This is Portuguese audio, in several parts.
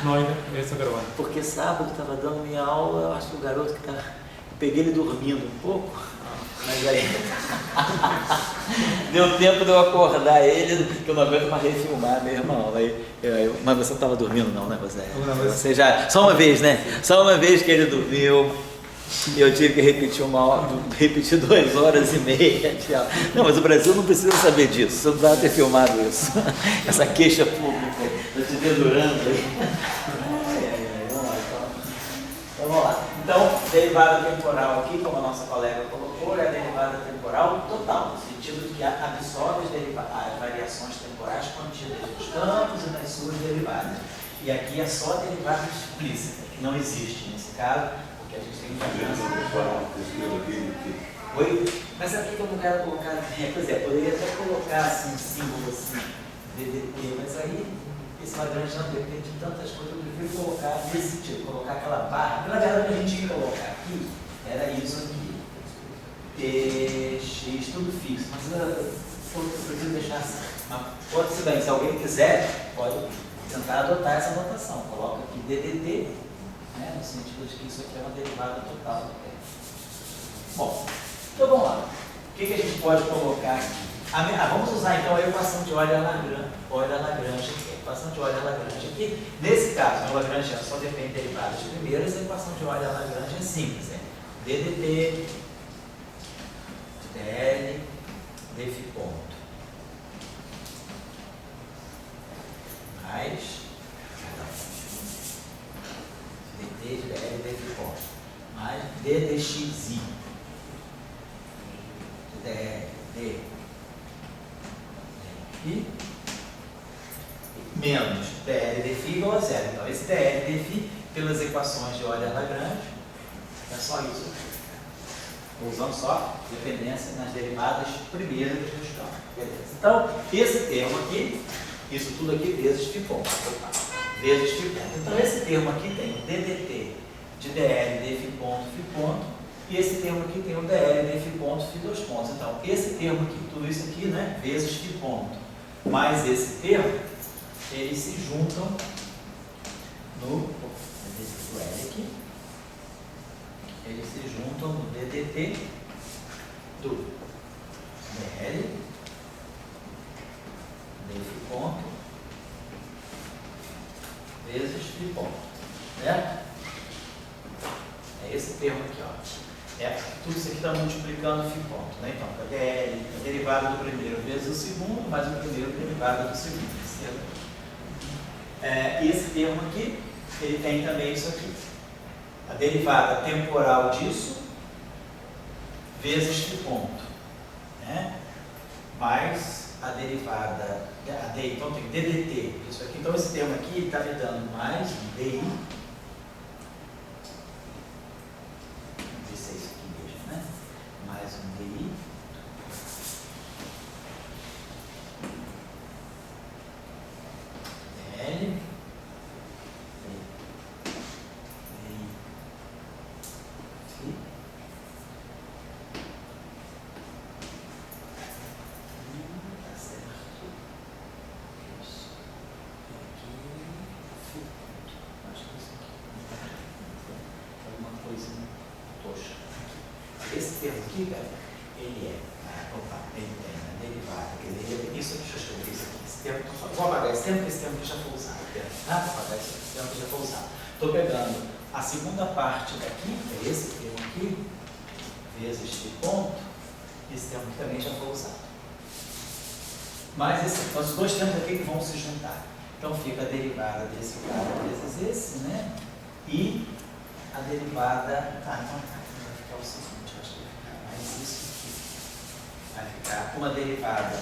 Não, ainda estou gravando. Porque sábado estava dando minha aula, eu acho que o garoto que estava... Peguei ele dormindo um pouco, mas aí... Deu tempo de eu acordar ele, que eu não aguento mais refilmar meu irmão. Mas você não estava dormindo não, né, José? Você já... Só uma vez, né? Só uma vez que ele dormiu. E eu tive que repetir 2 horas e meia de aula. Não, mas o Brasil não precisa saber disso. Você não precisava ter filmado isso. Essa queixa pública. Estou te dedurando aí. Vamos lá. Então, derivada temporal aqui, como a nossa colega colocou, é a derivada temporal total, no sentido de que absorve as variações temporais contidas nos campos e nas suas derivadas. E aqui é só derivada explícita, que não existe nesse caso, porque a gente tem que fazer. Oi? Mas sabe por que eu não quero colocar? Pois é, poderia até colocar assim, um símbolo assim, DDT, mas aí esse Lagrange não depende de tantas coisas, eu prefiro colocar nesse tipo, colocar aquela barra. Na verdade, o que a gente ia colocar aqui era isso aqui, TX, tudo fixo, mas eu preciso deixar assim. Mas pode ser bem, se alguém quiser, pode tentar adotar essa notação. Coloca aqui DDT, né, no sentido de que isso aqui é uma derivada total do tempo. Bom, então vamos lá. O que a gente pode colocar aqui? Vamos usar então a equação de Euler-Lagrange aqui. A equação de Euler-Lagrange aqui, nesse caso, o Lagrange só depende de derivadas de primeiras, a equação de Euler-Lagrange é simples, é DDT dl dφ ponto mais DT de dl dφ ponto mais ddxi dl e menos dl dφ igual a zero. Então, esse dl dφ, pelas equações de Euler-Lagrange, é só isso. Usando só dependência nas derivadas primeiras dos campos. Beleza. Então, esse termo aqui, isso tudo aqui vezes φ ponto. Vezes φ ponto. Então, esse termo aqui tem o ddt de dl dφ ponto φ ponto. E esse termo aqui tem o dl dφ ponto φ dois pontos. Então, esse termo aqui, tudo isso aqui, né, vezes φ ponto, mais esse termo, eles se juntam no L aqui, eles se juntam no ddt do dl dφ ponto vezes φ ponto, certo? É esse termo aqui, ó. Tudo isso aqui está multiplicando φ ponto, né? Então, a dl, a derivada do primeiro vezes o segundo, mais o primeiro derivada do segundo. E esse termo aqui, ele tem também isso aqui. A derivada temporal disso vezes φ ponto, né? Mais a derivada, então tem ddt, isso aqui. Então, esse termo aqui está me dando mais di. Mais um DI L tá certo. Isso aqui, acho que isso aqui alguma coisa tocha. Esse termo aqui, cara, ele é a derivada, quer dizer, isso, deixa eu escrever isso aqui, esse termo, vou apagar esse termo, porque esse termo aqui já foi usado, vou apagar esse termo que já foi usado. Estou pegando a segunda parte daqui, é esse termo aqui, vezes φ ponto, esse termo aqui também já foi usado. Mas os dois termos aqui que vão se juntar. Então fica a derivada desse cara vezes esse, né? E a derivada, vai ficar o seguinte, eu acho que vai ficar mais isso aqui. Vai ficar uma derivada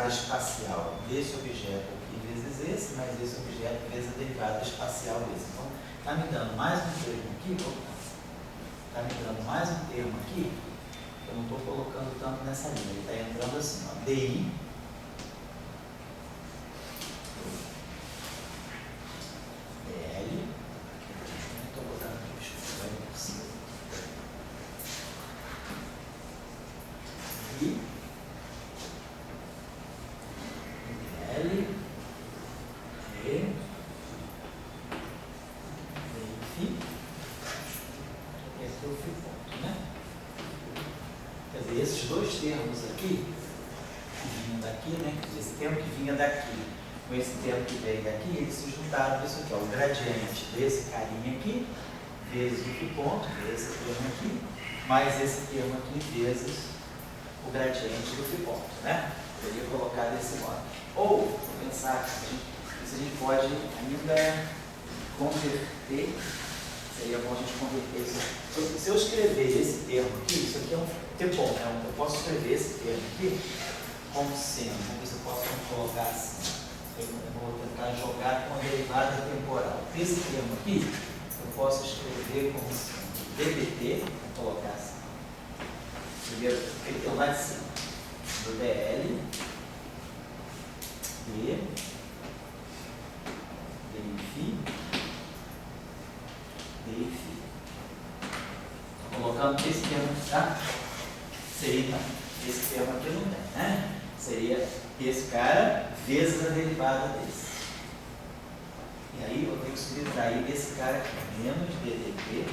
espacial desse objeto aqui vezes esse, mais esse objeto vezes a derivada espacial desse. Então, está me dando mais um termo aqui, está me dando mais um termo aqui, eu não estou colocando tanto nessa linha, ele está entrando assim, ó, DI DL, estou botando aqui, vai por cima. I DL E esses dois termos aqui, que vinham daqui, né? Esse termo que vinha daqui, com esse termo que veio daqui, eles se juntaram isso aqui, ó, o gradiente desse carinha aqui, vezes o φ ponto, esse termo aqui, mais esse termo aqui, vezes o gradiente do φ ponto, né? Poderia colocar desse modo. Ou, vou pensar que a gente pode ainda converter, seria bom a gente converter isso. Se eu escrever esse termo aqui, isso aqui é um T ponto, né? Eu posso escrever esse termo aqui como sendo, vamos ver se eu posso colocar assim. Eu vou tentar jogar com a derivada temporal. Esse termo aqui, eu posso escrever como sendo ddt, vou colocar assim. Primeiro, aquele termo lá de cima, do dl, dφ. Estou colocando esse termo, tá? Seria, então, esse termo aqui não tem, né? Seria esse cara vezes a derivada desse. E aí eu tenho que subtrair esse cara aqui, menos ddt,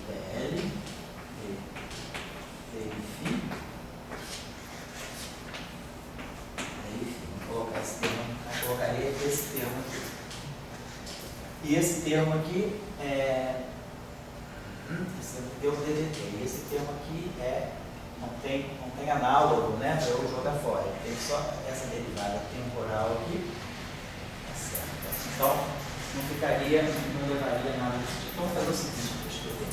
dl, dφ. Vou colocar esse termo, eu colocaria esse termo aqui. E esse termo aqui esse termo ddt. E esse termo aqui não tem análogo, né, para eu jogar fora. Tem só essa derivada temporal aqui. Tá certo. Então, não levaria nada desse tipo. Vamos fazer o seguinte, deixa eu ver.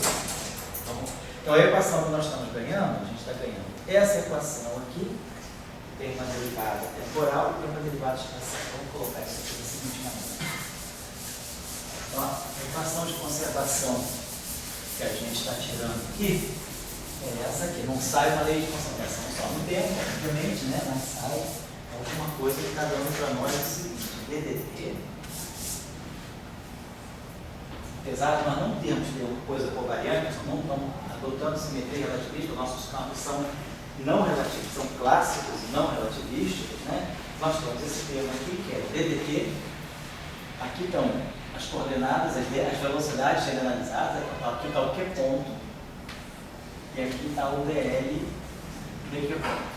Então, a equação que nós estamos ganhando, a gente está ganhando essa equação aqui, tem uma derivada temporal e tem uma derivada espacial. Vamos colocar isso aqui da seguinte maneira. Então, a equação de conservação que a gente está tirando aqui é essa aqui. Não sai uma lei de conservação só no tempo, obviamente, né? Mas sai alguma coisa que está dando para nós o seguinte: ddt. Apesar de nós não termos nenhuma coisa covariante, nós não estamos adotando simetria relativista, nossos campos são não relativistas, são clássicos e não relativísticos, né? Nós temos esse termo aqui, que é o ddt. Aqui estão as coordenadas, as velocidades generalizadas, aqui está o Q ponto, e aqui está o DL de Q ponto,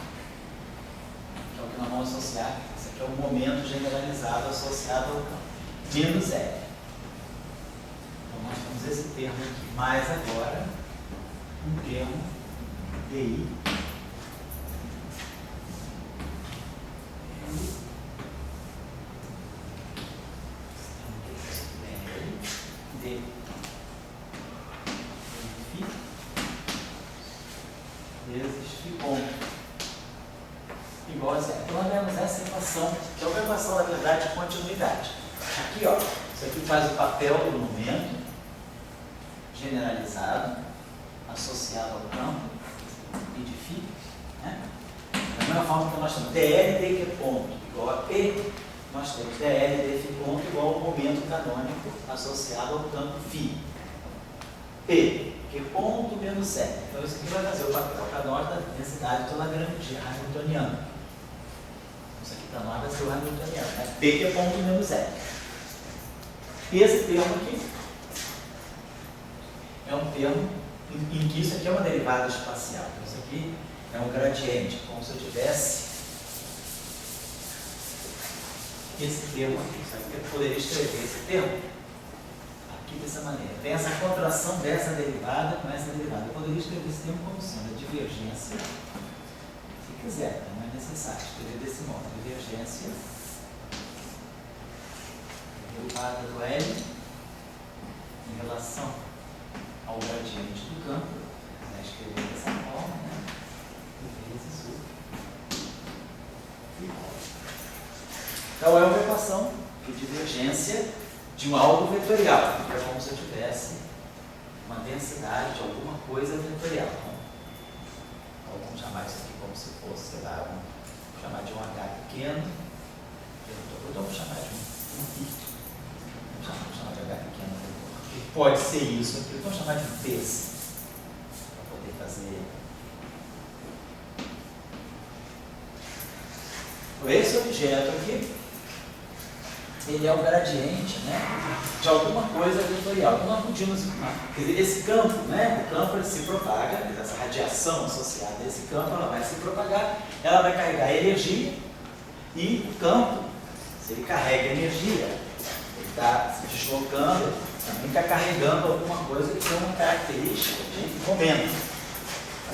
que é o que nós vamos associar. Esse aqui é o momento generalizado associado ao campo, menos L. Então nós temos esse termo aqui, mais agora um termo DI. Vezes φ ponto igual a zero. Então, nós temos essa equação, que é uma equação, na verdade, de continuidade. Aqui, ó, isso aqui faz o papel do momento generalizado associado ao campo e de φ, né? Da mesma forma que nós temos dl de Q ponto igual a P, nós temos dl de φ ponto igual ao momento canônico associado ao campo φ. P, Q ponto menos L. Então, isso aqui vai fazer o papel para nós da densidade de Lagrange hamiltoniana. Isso aqui para nós vai ser o hamiltoniano, né? P, Q ponto menos L. E esse termo aqui é um termo em que isso aqui é uma derivada espacial. Então, isso aqui é um gradiente, como se eu tivesse esse termo aqui. Isso aqui eu poderia escrever esse termo dessa maneira. Tem essa contração dessa derivada com essa derivada. Eu poderia escrever esse termo como sendo a divergência, se quiser, não é necessário escrever desse modo. Divergência, derivada do L em relação ao gradiente do campo, vai escrever dessa forma, né? Vezes o φ. Então é uma equação de divergência de um algo vetorial, que é como se eu tivesse uma densidade de alguma coisa vetorial. Então, vamos chamar isso aqui como se fosse, sei lá, vamos chamar de um H pequeno. Vamos chamar de um I. Vamos chamar de H pequeno. Que pode ser isso aqui. Vamos chamar de P's. Para poder fazer. Esse objeto aqui ele é o gradiente, né, de alguma coisa vetorial. Então nós podíamos, quer dizer, esse campo, né, o campo ele se propaga, essa radiação associada a esse campo, ela vai se propagar, ela vai carregar energia, e o campo, se ele carrega energia, ele está se deslocando, também está carregando alguma coisa que tem uma característica de momento.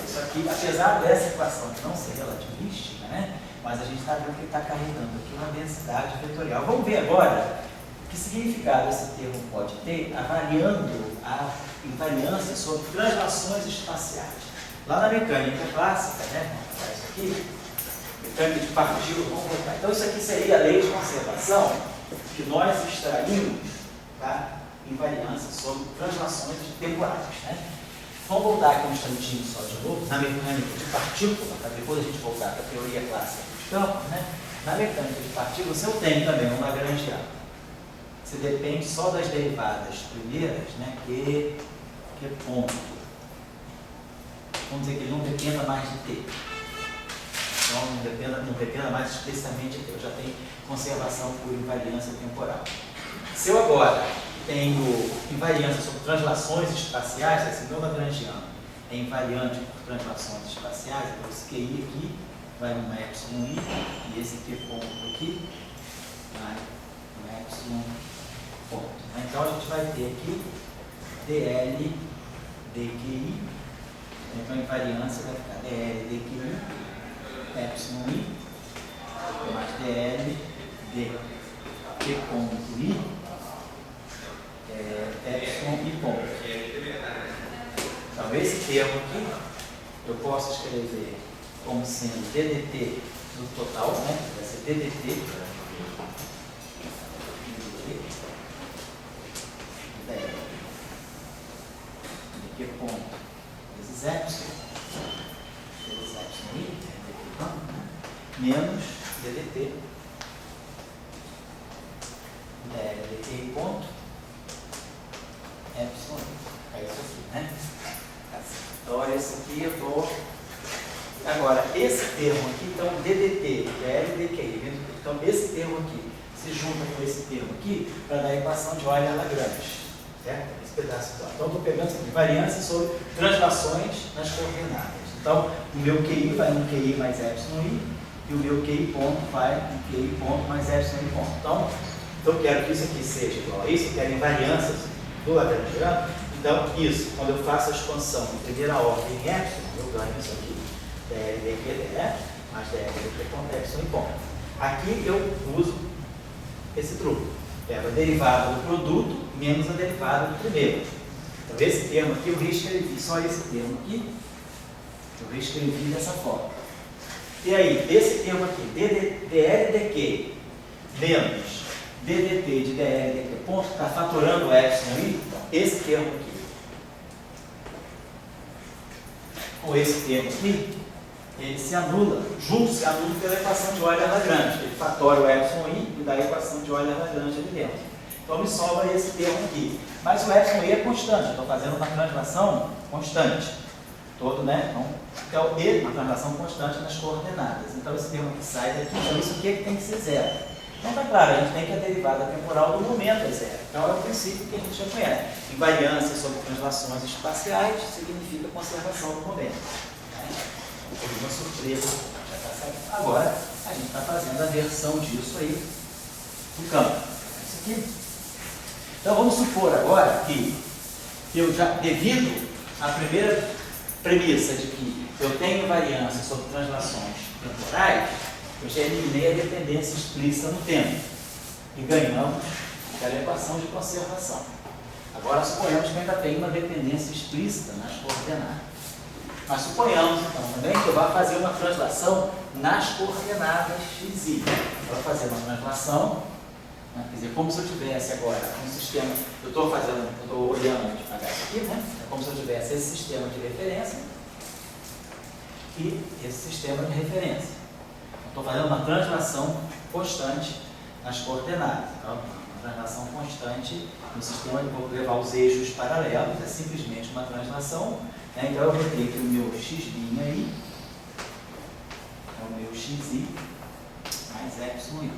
Isso aqui, apesar dessa equação não ser relativística, né, mas a gente está vendo que ele está carregando aqui uma densidade vetorial. Vamos ver agora que significado esse termo pode ter avaliando a invariância sobre translações espaciais. Lá na mecânica clássica, né, vamos falar isso aqui, mecânica de partículas, vamos voltar. Então isso aqui seria a lei de conservação que nós extraímos da invariância sobre translações temporais, né? Vamos voltar aqui um instantinho só de novo, na mecânica de partícula, para depois a gente voltar para a teoria clássica dos campos, né? Na mecânica de partículas, eu tenho também um Lagrangiano. Você depende só das derivadas primeiras, né? Que ponto. Vamos dizer que ele não dependa mais de T. Então, não dependa mais explicitamente de T. Eu já tenho conservação por invariância temporal. Se eu agora tenho invariância sobre translações espaciais, esse meu Lagrangiano é invariante por translações espaciais, então esse QI aqui vai numa epsilon i, e esse Q ponto aqui vai numa epsilon ponto. Então a gente vai ter aqui dl dqi, então a invariância vai ficar dl dqi, epsilon i, mais dl dq ponto i, epsilon e ponto. Então, esse termo aqui, eu posso escrever como sendo ddt no total, né? Vai ser ddt, dq ponto vezes epsilon i, menos ddt, dqi ponto, epsilon, é isso aqui, né? Então, olha, esse aqui eu vou... Agora, esse termo aqui, então, ddt, dl, dqi, então, esse termo aqui se junta com esse termo aqui para dar a equação de Euler-Lagrange, certo? Esse pedaço aqui. Então, eu estou pegando essa invariância sobre translações nas coordenadas. Então, o meu QI vai no QI mais epsilon i, e o meu QI ponto vai no QI ponto mais epsilon i ponto. Então, eu quero que isso aqui seja igual a isso, eu quero invariâncias do Lagrangiano. Então, isso, quando eu faço a expansão de primeira ordem em epsilon, eu ganho isso aqui, dl dq mais dl dq ponto epsilon e ponto. Aqui eu uso esse truque. Pego a derivada do produto menos a derivada do primeiro. Então, esse termo aqui eu reescrevi, só esse termo aqui, eu reescrevi dessa forma. E aí, esse termo aqui, dl dq menos ddt de dl dq ponto, está fatorando o epsilon i, esse termo aqui, com esse termo aqui, ele se anula, junto se anula pela equação de Euler-Lagrange. Ele fatora o epsilon i e dá a equação de Euler-Lagrange ali dentro. Então me sobra esse termo aqui. Mas o epsilon i é constante, eu estou fazendo uma translação constante. Todo, né? Então, uma translação constante nas coordenadas. Então esse termo aqui sai daqui, então isso aqui é que tem que ser zero. Então está claro, a gente tem que a derivada temporal do momento é zero. Então é o princípio que a gente já conhece. Invariância sobre translações espaciais significa conservação do momento. Foi uma surpresa, já está certo. Agora a gente está fazendo a versão disso aí no campo. Isso aqui. Então vamos supor agora que eu já, devido à primeira premissa de que eu tenho invariância sobre translações temporais, eu já eliminei a dependência explícita no tempo e ganhamos aquela equação de conservação. Agora suponhamos que eu ainda tenho uma dependência explícita nas coordenadas. Mas suponhamos então também que eu vá fazer uma translação nas coordenadas x e y. Eu vou fazer uma translação, né, quer dizer, como se eu tivesse agora um sistema, eu estou olhando devagar aqui, né? É como se eu tivesse esse sistema de referência e esse sistema de referência. Estou fazendo uma translação constante nas coordenadas. Então, uma translação constante no sistema, eu vou levar os eixos paralelos, é simplesmente uma translação. Né? Então, eu vou ter aqui o meu x' aí, é o meu xi mais epsilon i.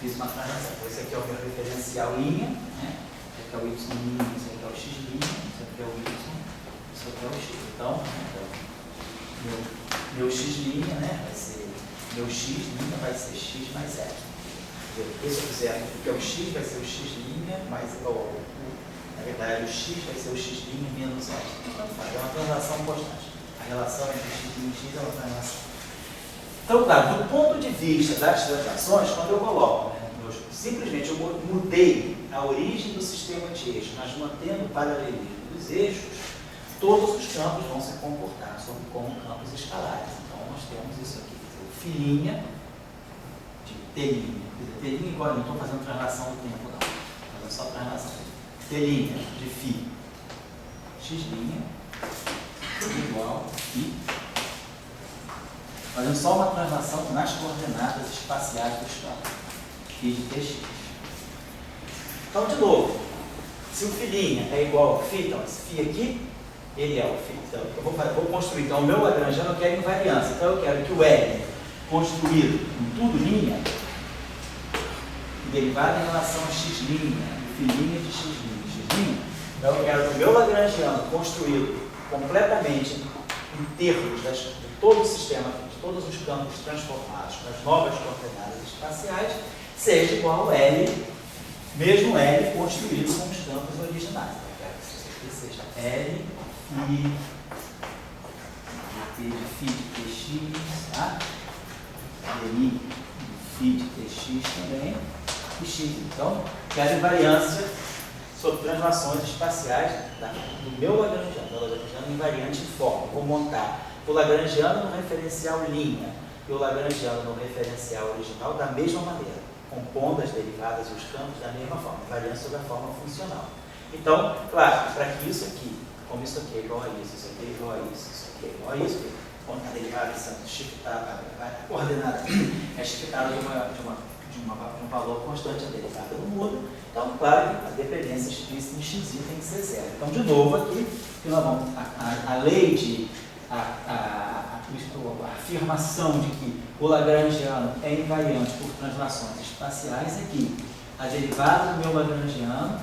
Fiz uma translação. Esse aqui é o meu referencial linha, né? Esse aqui é o y', esse aqui é o x', esse aqui é o y, esse aqui é o x. Então, meu x', né, vai ser, meu x' vai ser x mais f. Se eu fizer que é o x, vai ser o x' mais, na verdade, o x vai ser o x' menos f. Então, é uma translação constante. A relação entre x e x é uma translação. Então, claro, do ponto de vista das translações, quando eu coloco, né, simplesmente eu mudei a origem do sistema de eixos, mas mantendo o paralelismo dos eixos, todos os campos vão se comportar como campos escalares. Então, nós temos isso aqui, o filinha de T'. T' igual, não estou fazendo translação do tempo, não. Estou fazendo só translação. T' de φ, x' igual φ. Fazendo só uma translação nas coordenadas espaciais dos campos, φ de tx. Então, de novo, se o filinha é igual ao φ, então esse φ aqui, ele é o φ. Então, eu vou construir, então, o meu lagrangiano eu quero invariância. Então, eu quero que o L, construído em tudo linha, derivado em relação a x', o filinha de x'. Então, eu quero que o meu lagrangiano construído completamente em termos de todo o sistema, de todos os campos transformados nas novas coordenadas espaciais, seja igual ao L, mesmo L construído com os campos originais. Eu quero que isso aqui seja L de φ de tx, tá? Li de φ de tx também, e x. Então, quero invariância sobre translações espaciais do meu lagrangiano. Meu lagrangiano invariante em forma. Vou montar o lagrangiano no referencial linha e o lagrangiano no referencial original da mesma maneira, compondo as derivadas e os campos da mesma forma, invariância sobre a forma funcional. Então, claro, para que isso aqui, como isso aqui é igual a isso, isso aqui é igual a isso, isso aqui é igual a isso, quando a derivada sendo shiftada, a coordenada é shiftada de um valor constante, a derivada não muda. Então, claro que a dependência explícita em x tem que ser zero. Então, de novo, aqui, nós vamos, a lei de a afirmação de que o lagrangiano é invariante por translações espaciais é que a derivada do meu lagrangiano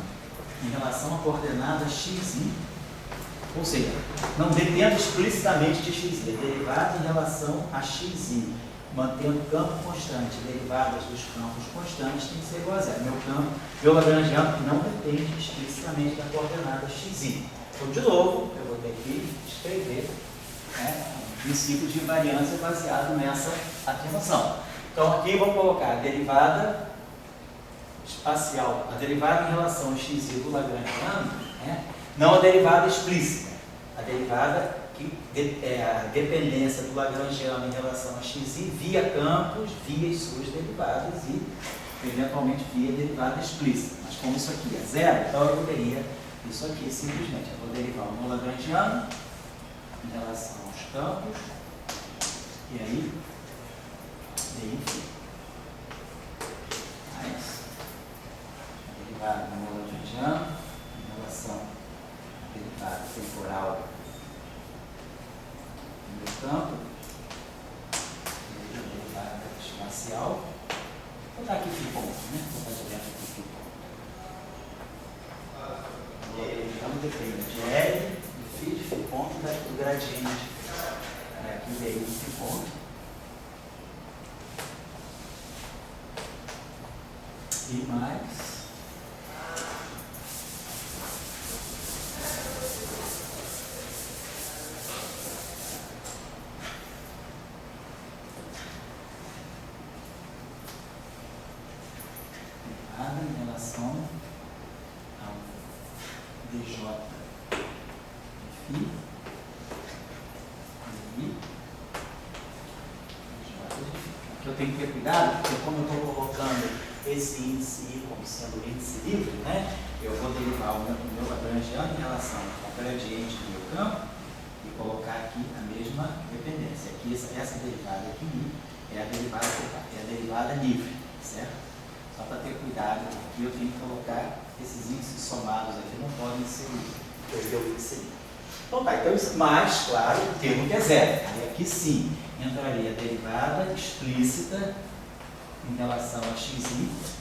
em relação à coordenada x', ou seja, não depende explicitamente de x', é derivada em relação a x', mantendo o campo constante, derivadas dos campos constantes tem que ser igual a zero. Meu lagrangiano não depende explicitamente da coordenada x'. Então, de novo, eu vou ter que escrever, né, um princípio de invariância baseado nessa afirmação. Então, aqui eu vou colocar a derivada espacial, a derivada em relação a x' do lagrangiano, né, não a derivada explícita, a derivada que é a dependência do lagrangiano em relação a x' via campos, via as suas derivadas e, eventualmente, via derivada explícita. Mas como isso aqui é zero, então eu teria isso aqui simplesmente. Eu vou derivar o meu lagrangiano em relação aos campos, e aí, enfim, mais derivada do meu lagrangiano em relação à derivada temporal do meu campo, e a derivada espacial. Vou botar aqui φ ponto, né? Vou fazer direto aqui φ ponto. Então, depende de L, de φ ponto, do gradiente. Aqui veio o φ ponto. E mais. Em relação ao dj de φ, aqui eu tenho que ter cuidado, porque como eu estou colocando esse índice I como sendo o índice livre, né, eu vou derivar o meu lagrangiano em relação ao gradiente do meu campo e colocar aqui a mesma dependência. Aqui, essa derivada aqui é a derivada livre, certo? Só para ter cuidado, aqui eu tenho que colocar esses índices somados aqui, não podem ser perder o índice livre. Então tá, então isso mais, claro, o termo que é zero. Aí aqui sim, entraria a derivada explícita em relação a xi,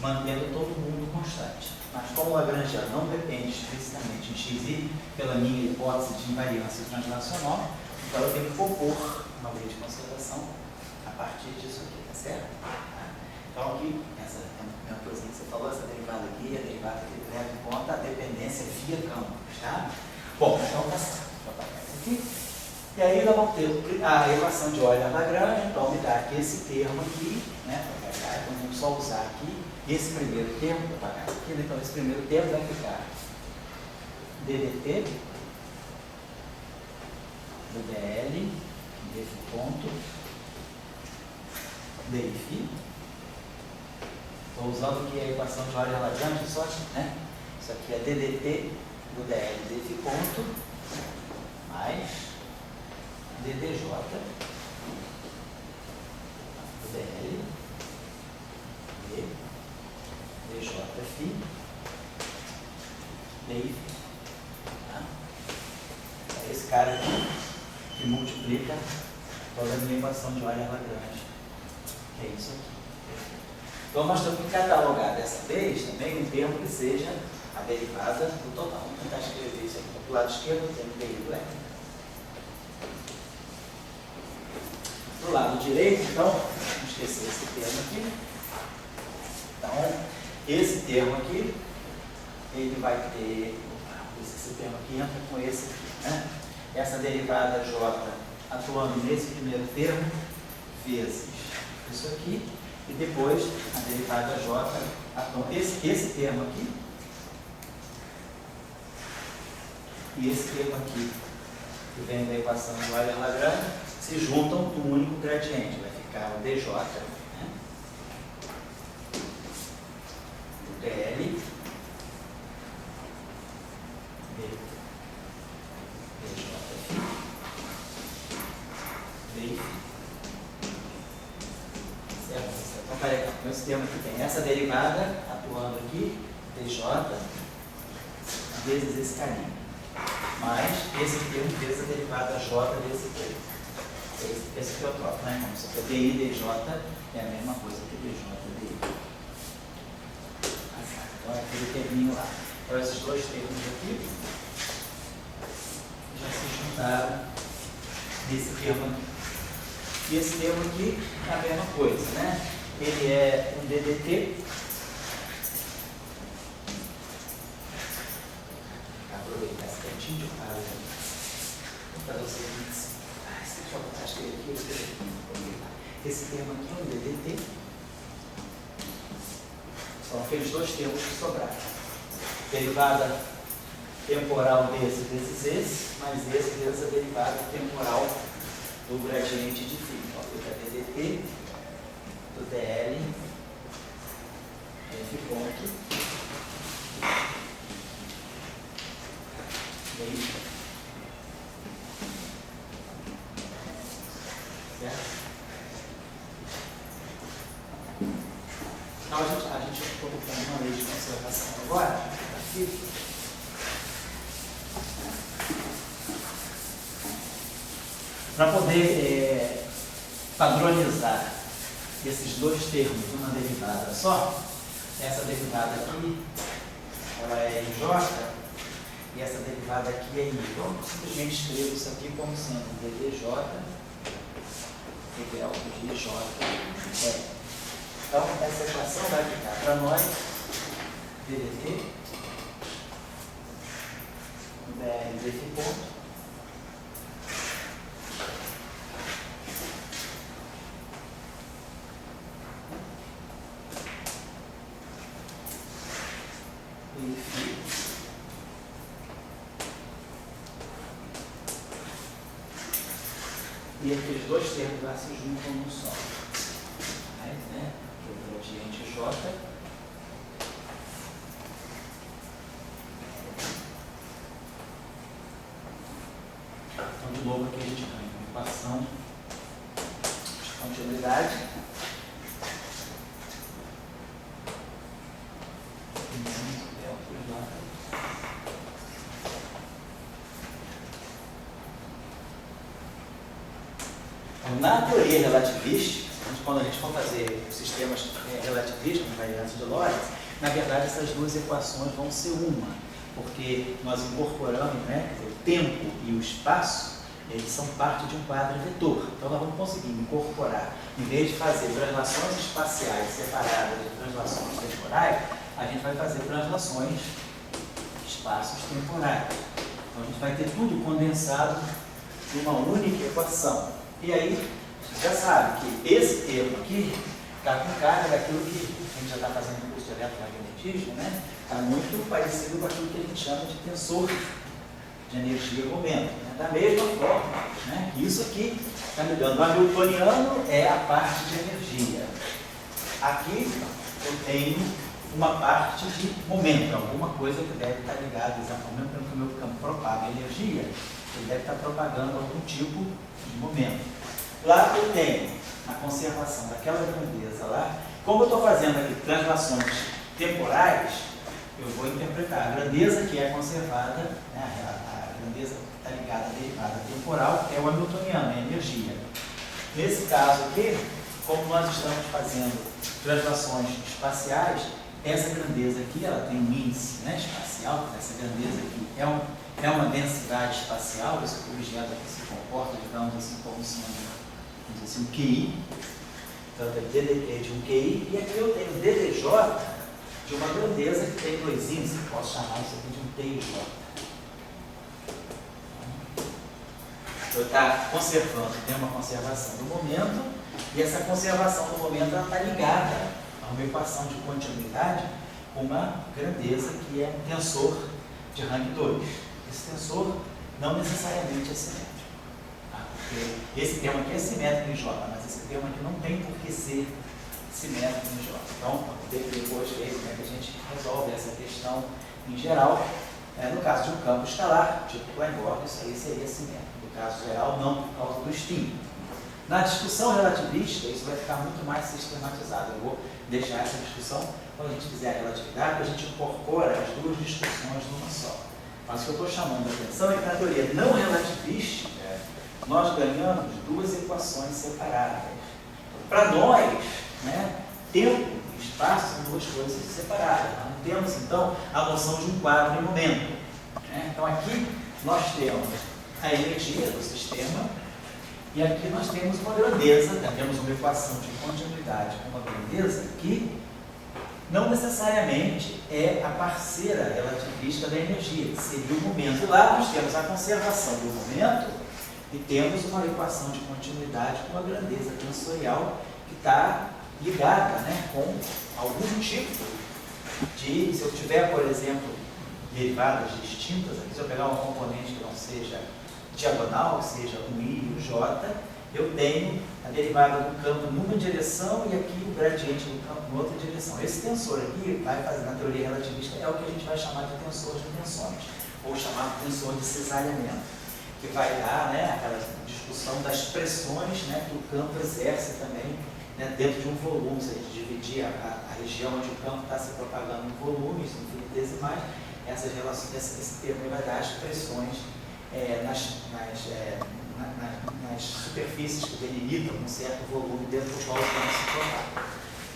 mantendo todo mundo constante. Mas como o Lagrangiano não depende explicitamente em xi pela minha hipótese de invariância translacional, então eu tenho que propor uma lei de conservação a partir disso aqui, tá certo? Então aqui, essa é uma coisinha que você falou, essa derivada aqui, a derivada que leva em conta a dependência via campos, tá? Bom, então tá certo. Vou apagar isso aqui. E aí nós vamos ter a equação de Euler-Lagrange, então me dá aqui esse termo aqui, né? Para apagar, então vamos só usar aqui esse primeiro termo para apagar aqui, né? Então esse primeiro termo vai ficar ddt do dl desse ponto dφ. Estou usando aqui a equação de Euler-Lagrange, só, né? Isso aqui é ddt do dl desse ponto mais ddj do dl dj φ dφ. Tá? É esse cara aqui que multiplica toda a minha equação de Euler-Lagrange, que é isso aqui. Então nós temos que catalogar dessa vez também um termo que seja a derivada do total. Vamos tentar escrever isso aqui para o lado esquerdo, o termo di do r. Do lado direito, então, vamos esquecer esse termo aqui. Então, esse termo aqui, ele vai ter, esse termo aqui entra com esse aqui, né? Essa derivada j atuando nesse primeiro termo, vezes isso aqui, e depois a derivada j atuando esse termo aqui, e esse termo aqui, que vem da equação de Euler-Lagrange, se juntam num único gradiente, vai ficar o dj, né? Do dl dj certo? Então, peraí, então esse termo aqui tem essa derivada atuando aqui, dj vezes esse carinho, mais esse termo vezes a derivada j desse termo. Esse aqui eu troco, né? Como se for di dj é a mesma coisa que dj di. Então é aquele terminho lá. Então esses dois termos aqui já se juntaram nesse termo aqui. E esse termo aqui é a mesma coisa, né? Ele é um ddt. Aproveitar esse cantinho de para fazer o seguinte. Deixa eu botar, acho que ele aqui, esse termo aqui é um ddt. São aqueles dois termos que sobraram. Derivada temporal desse vezes esse, mais esse vezes a derivada temporal do gradiente de φ. Então fica ddt do dl f ponto dφ. Certo? Então a gente colocando uma lei de conservação agora, aqui. Para poder padronizar esses dois termos numa derivada só, essa derivada aqui, ela é em j, e essa derivada aqui é em i. Então, eu simplesmente escrevo isso aqui como sendo ddj integral de j. Então, essa equação vai ficar para nós ddt dl desse ponto e aqueles dois termos lá se juntam num só. Aí, né? Que é o gradiente J. Então, de novo, aqui a gente ganha uma equação de continuidade. Na teoria relativística, a gente quando a gente for fazer sistemas relativistas, invariância de Lorentz, na verdade essas duas equações vão ser uma, porque nós incorporamos, né, o tempo e o espaço, eles são parte de um quadro vetor. Então nós vamos conseguir incorporar, em vez de fazer translações espaciais separadas de translações temporais, a gente vai fazer translações espaços temporais. Então a gente vai ter tudo condensado em uma única equação. E aí, você já sabe que esse termo aqui está com cara daquilo que a gente já está fazendo no curso de eletromagnetismo, né? Está muito parecido com aquilo que a gente chama de tensor de energia e momento. Né? Da mesma forma, né? Isso aqui está me dando. O hamiltoniano é a parte de energia. Aqui eu tenho uma parte de momento, alguma coisa que deve estar ligada exatamente ao que o meu campo propaga energia, ele deve estar propagando algum tipo de momento. Lá eu tenho a conservação daquela grandeza lá. Como eu estou fazendo aqui translações temporais, eu vou interpretar a grandeza que é conservada, né, a grandeza que está ligada à derivada temporal, é o hamiltoniano, é a energia. Nesse caso aqui, como nós estamos fazendo translações espaciais, essa grandeza aqui, ela tem um índice, né, espacial, essa grandeza aqui é uma densidade espacial, esse objeto aqui se comporta, digamos assim, como sendo um QI, então é DDQ de um QI, e aqui eu tenho DDJ de uma grandeza que tem dois índices, eu posso chamar isso aqui de um TJ. Eu estou conservando, tem uma conservação do momento, e essa conservação do momento está ligada a uma equação de continuidade com uma grandeza que é um tensor de rank 2. Esse tensor não necessariamente é simétrico. Porque esse termo aqui é simétrico em J, mas esse termo aqui não tem por que ser simétrico em J. Então, depois ver como é que a gente resolve essa questão em geral. No caso de um campo escalar, tipo Klein-Bordel, isso aí seria simétrico. No caso geral, não por causa do spin. Na discussão relativista, isso vai ficar muito mais sistematizado. Eu vou deixar essa discussão, quando a gente fizer a relatividade, a gente incorpora as duas discussões numa só. Mas o que eu estou chamando a atenção é que na teoria não relativista, nós ganhamos duas equações separadas. Para nós, né, tempo e espaço são duas coisas separadas. Nós não temos, então, a noção de um quadro e momento. Né? Então, aqui nós temos a energia do sistema e aqui nós temos uma grandeza, né? Temos uma equação de continuidade com uma grandeza que não necessariamente é a parceira relativista da energia, que seria o momento. E lá nós temos a conservação do momento e temos uma equação de continuidade com uma grandeza tensorial que está ligada, né, com algum tipo de, se eu tiver, por exemplo, derivadas distintas, aqui, se eu pegar uma componente que não seja diagonal, que seja um I e um J, eu tenho a derivada do campo numa direção e aqui o gradiente do campo em outra direção. Esse tensor aqui, vai fazer, na teoria relativista, é o que a gente vai chamar de tensor de tensões, ou chamar de tensor de cesariamento, que vai dar, né, aquela discussão das pressões, né, que o campo exerce também, né, dentro de um volume. Se a gente dividir a região onde o campo está se propagando em volumes infinitesimais, essas relações, esse termo vai dar as pressões nas superfícies que delimitam um certo volume dentro do qual o campo se propaga.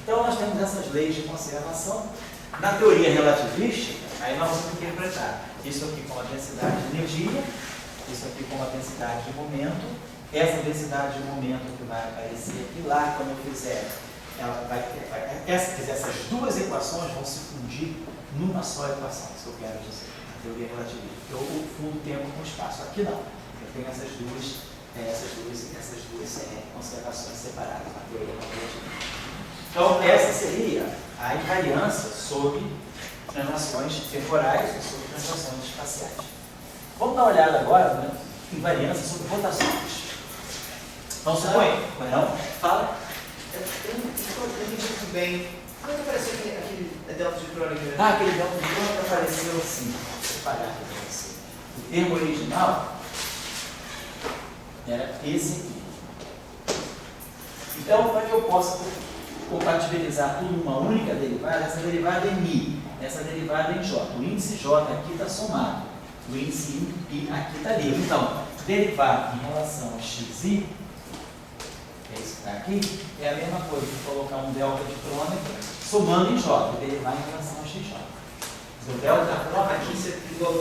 Então nós temos essas leis de conservação. Na teoria relativista, aí nós vamos interpretar isso aqui como a densidade de energia, isso aqui como a densidade de momento, essa densidade de momento que vai aparecer aqui lá, quando eu fizer, essas duas equações vão se fundir numa só equação, isso que eu quero dizer, na teoria relativista. Eu fundo tempo com espaço, aqui não, eu tenho essas duas conservações separadas na teoria relativista. Então, essa seria a invariância sobre translações temporais e sobre translações espaciais. Vamos dar uma olhada agora na invariância sobre rotações. Então, supõe, não? Fala. Eu não entendi muito bem. Como é que apareceu aquele delta de Kronecker? Aquele delta de Kronecker apareceu assim. Vou parar aqui para você. O termo original era esse aqui. Então, para que eu possa compatibilizar tudo numa única derivada, essa derivada é Mi, essa derivada é em J. O índice J aqui está somado, o índice I aqui está livre. Então, derivar em relação a xi, é isso aqui, é a mesma coisa que colocar um delta de crônica somando em J, e derivar em relação a XJ. O delta Aqui você igual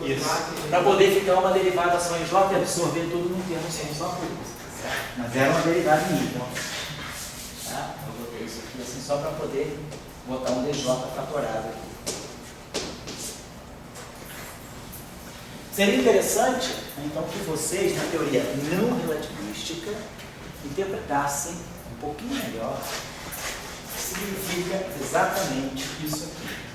isso. Para poder ficar uma derivada só em J e absorver tudo num termo só por isso. Mas era uma derivada em I, então. Tá? Eu botei isso aqui assim só para poder botar um DJ fatorado aqui. Seria interessante, então, que vocês, na teoria não relativística, interpretassem um pouquinho melhor o que significa exatamente isso aqui.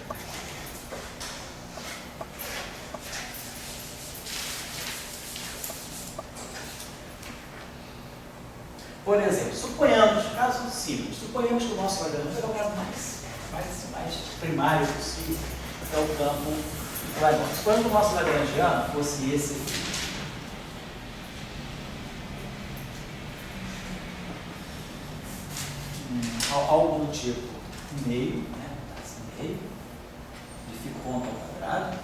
Por exemplo, suponhamos, caso simples, suponhamos que o nosso Lagrange é o caso mais primário possível, que é o campo Lagrange. Suponhamos que o nosso Lagrangiano fosse esse aqui. Algo do tipo meio, né? Assim, meio, de φ ponto ao quadrado.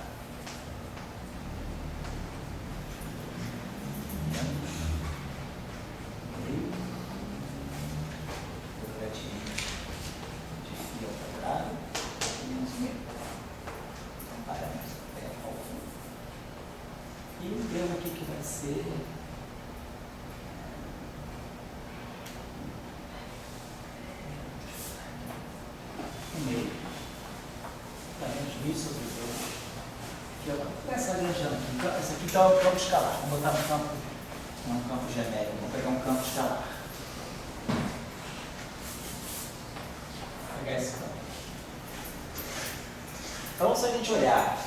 E o termo aqui que vai ser o meio. Isso, essa Lagrangiana aqui. Esse aqui está o campo escalar. Vamos botar um campo genérico. Vamos pegar um campo escalar. Vou pegar esse campo. Então, se a gente olhar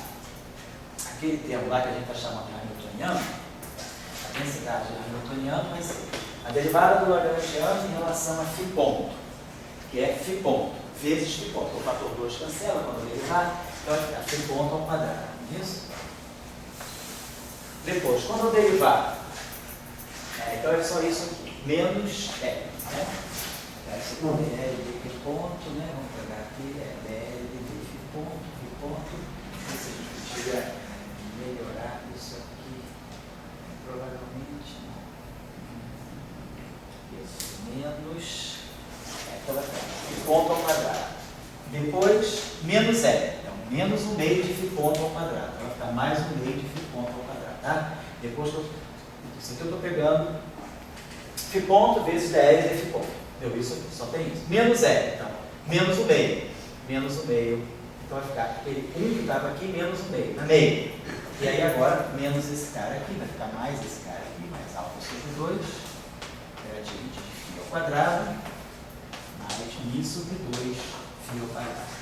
aquele termo lá que a gente está chamando de hamiltoniano, a densidade hamiltoniana vai ser a derivada do Lagrangiano em relação a φ ponto, que é φ ponto, vezes φ ponto. O fator 2 cancela quando derivar, então vai ficar φ ponto ao quadrado. Isso? Depois, quando eu derivar, então é só isso aqui, menos L, né? Esse aqui é L de φ ponto, né? Vamos pegar aqui, é L de φ ponto, e se a gente tiver melhorar isso aqui, provavelmente isso, menos φ ponto ao quadrado. Depois, menos L, então menos um meio de φ ponto ao quadrado, vai ficar mais um meio de φ ponto ao quadrado, tá? Depois, isso aqui eu estou pegando φ ponto vezes 10 de φ ponto, deu isso aqui, só tem isso. Menos L, então, menos o meio, então vai ficar aquele 1 que estava aqui, menos o meio, meio. E aí agora, menos esse cara aqui, vai ficar mais esse cara aqui, mais alfa sobre 2, negativo de φ ao quadrado, mais μ sobre 2 φ ao quadrado.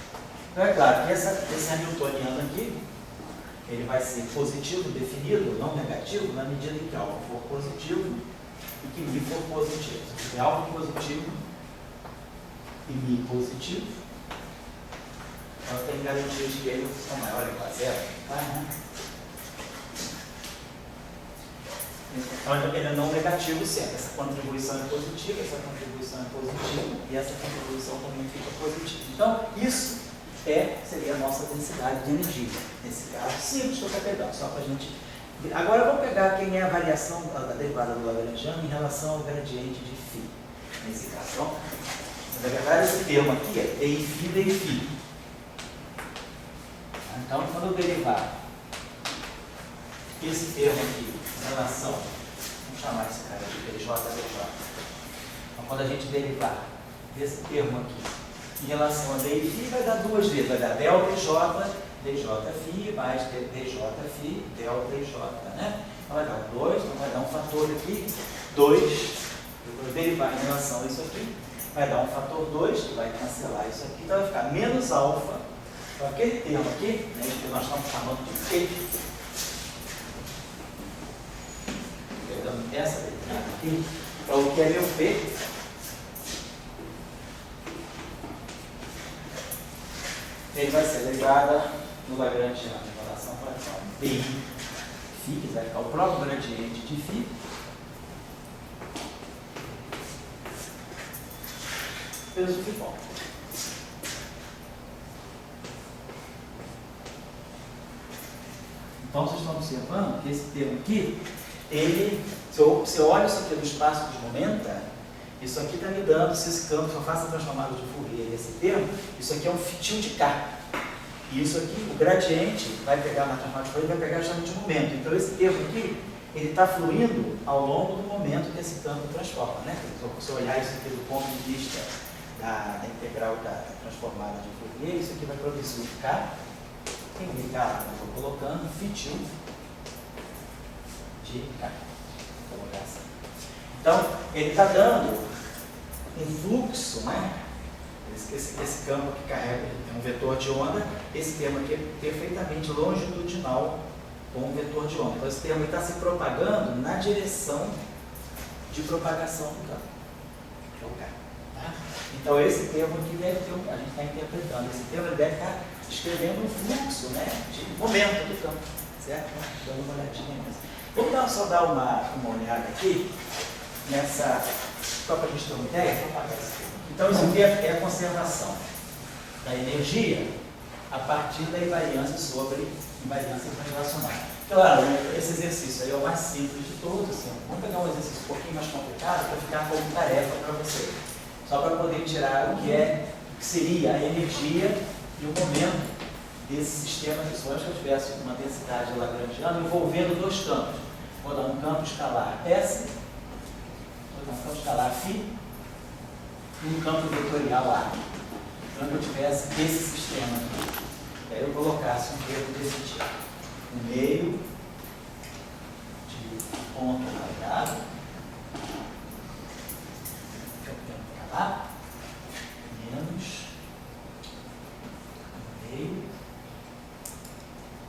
Então é claro que esse hamiltoniano aqui, ele vai ser positivo definido, não negativo, na medida em que alfa for positivo e que μ for positivo. Se tiver alfa positivo e μ positivo, nós temos garantias de que eles são maiores que a zero. Tá? Então, ele é não negativo sempre. Essa contribuição é positiva, essa contribuição é positiva e essa contribuição também fica positiva. Então, isso seria a nossa densidade de energia. Nesse caso, simples que eu estou pegando, só para a gente. Agora, vamos pegar quem é a variação da derivada do Lagrangiano em relação ao gradiente de φ. Nesse caso, então, na verdade, esse termo aqui é dφ dφ. Então, quando eu derivar esse termo aqui em relação, vamos chamar esse cara de dj, então, quando a gente derivar esse termo aqui em relação a dφ, vai dar duas vezes, vai dar delta djφ mais djφ, delta dj, né? Então vai dar 2, então vai dar um fator aqui, 2, eu vou derivar em relação a isso aqui, vai dar um fator 2, que vai cancelar isso aqui, então vai ficar menos alfa. Então, aquele termo aqui, né, que nós estamos chamando de P, pegando essa derivada aqui, então o que é meu P, ele vai ser derivada no Lagrangiano em relação a dφ, que vai ficar o próprio gradiente de φ, vezes o φ ponto. Então, vocês estão observando que esse termo aqui, ele, se eu olho isso aqui no espaço de momento, Isso aqui está me dando, se esse campo só faça a transformada de Fourier nesse termo, isso aqui é um fitil de K. E isso aqui, o gradiente, vai pegar na transformada de Fourier, vai pegar justamente o momento. Então esse termo aqui, ele está fluindo ao longo do momento que esse campo transforma, né? Se você olhar isso aqui do ponto de vista da integral da transformada de Fourier, isso aqui vai produzir um K, tem que K, eu vou colocando fitil de K. Vou colocar assim. Então, ele está dando um fluxo, né? Esse campo que carrega é um vetor de onda, esse termo aqui é perfeitamente longitudinal com um vetor de onda. Então, esse termo está se propagando na direção de propagação do campo. Tá? Então, esse termo aqui deve ter, a gente está interpretando, esse termo deve estar descrevendo um fluxo, né, de momento do campo, certo? Dando uma olhadinha nisso. Vamos só dar uma olhada aqui, nessa, só para a gente ter uma ideia. Então, isso aqui é a conservação da energia a partir da invariância sobre invariância translacional. Claro, esse exercício aí é o mais simples de todos. Assim. Vamos pegar um exercício um pouquinho mais complicado para ficar como tarefa para vocês. Só para poder tirar o que seria a energia e o momento desse sistema de sons que eu tivesse uma densidade lagrangiana envolvendo dois campos. Vou dar um campo escalar S, vou dar um campo escalar φ e um campo vetorial A. Então, eu tivesse esse sistema aqui. E aí eu colocasse um termo desse tipo. Um meio de ponto quadrado, que é o tempo escalar, menos um meio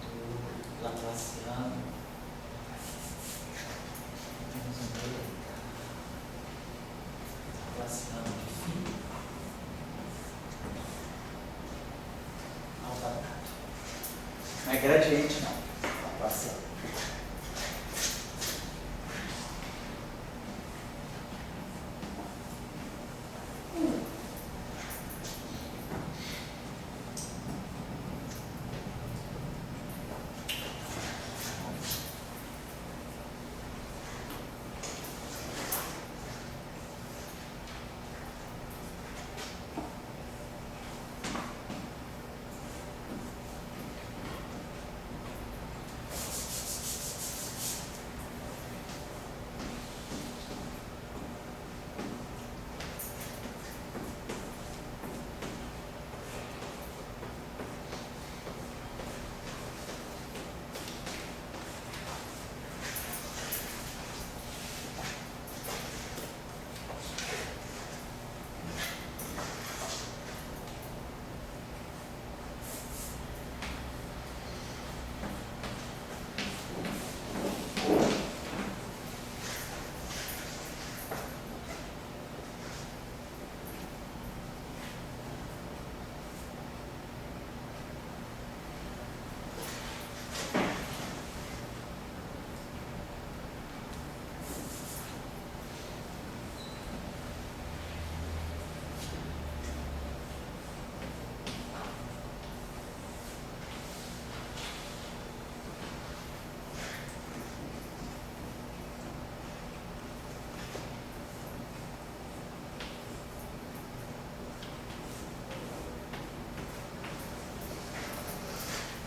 do Laplaciano, menos um meio Laplaciano de φ ao quadrado. Não é gradiente, não. Laplaciano.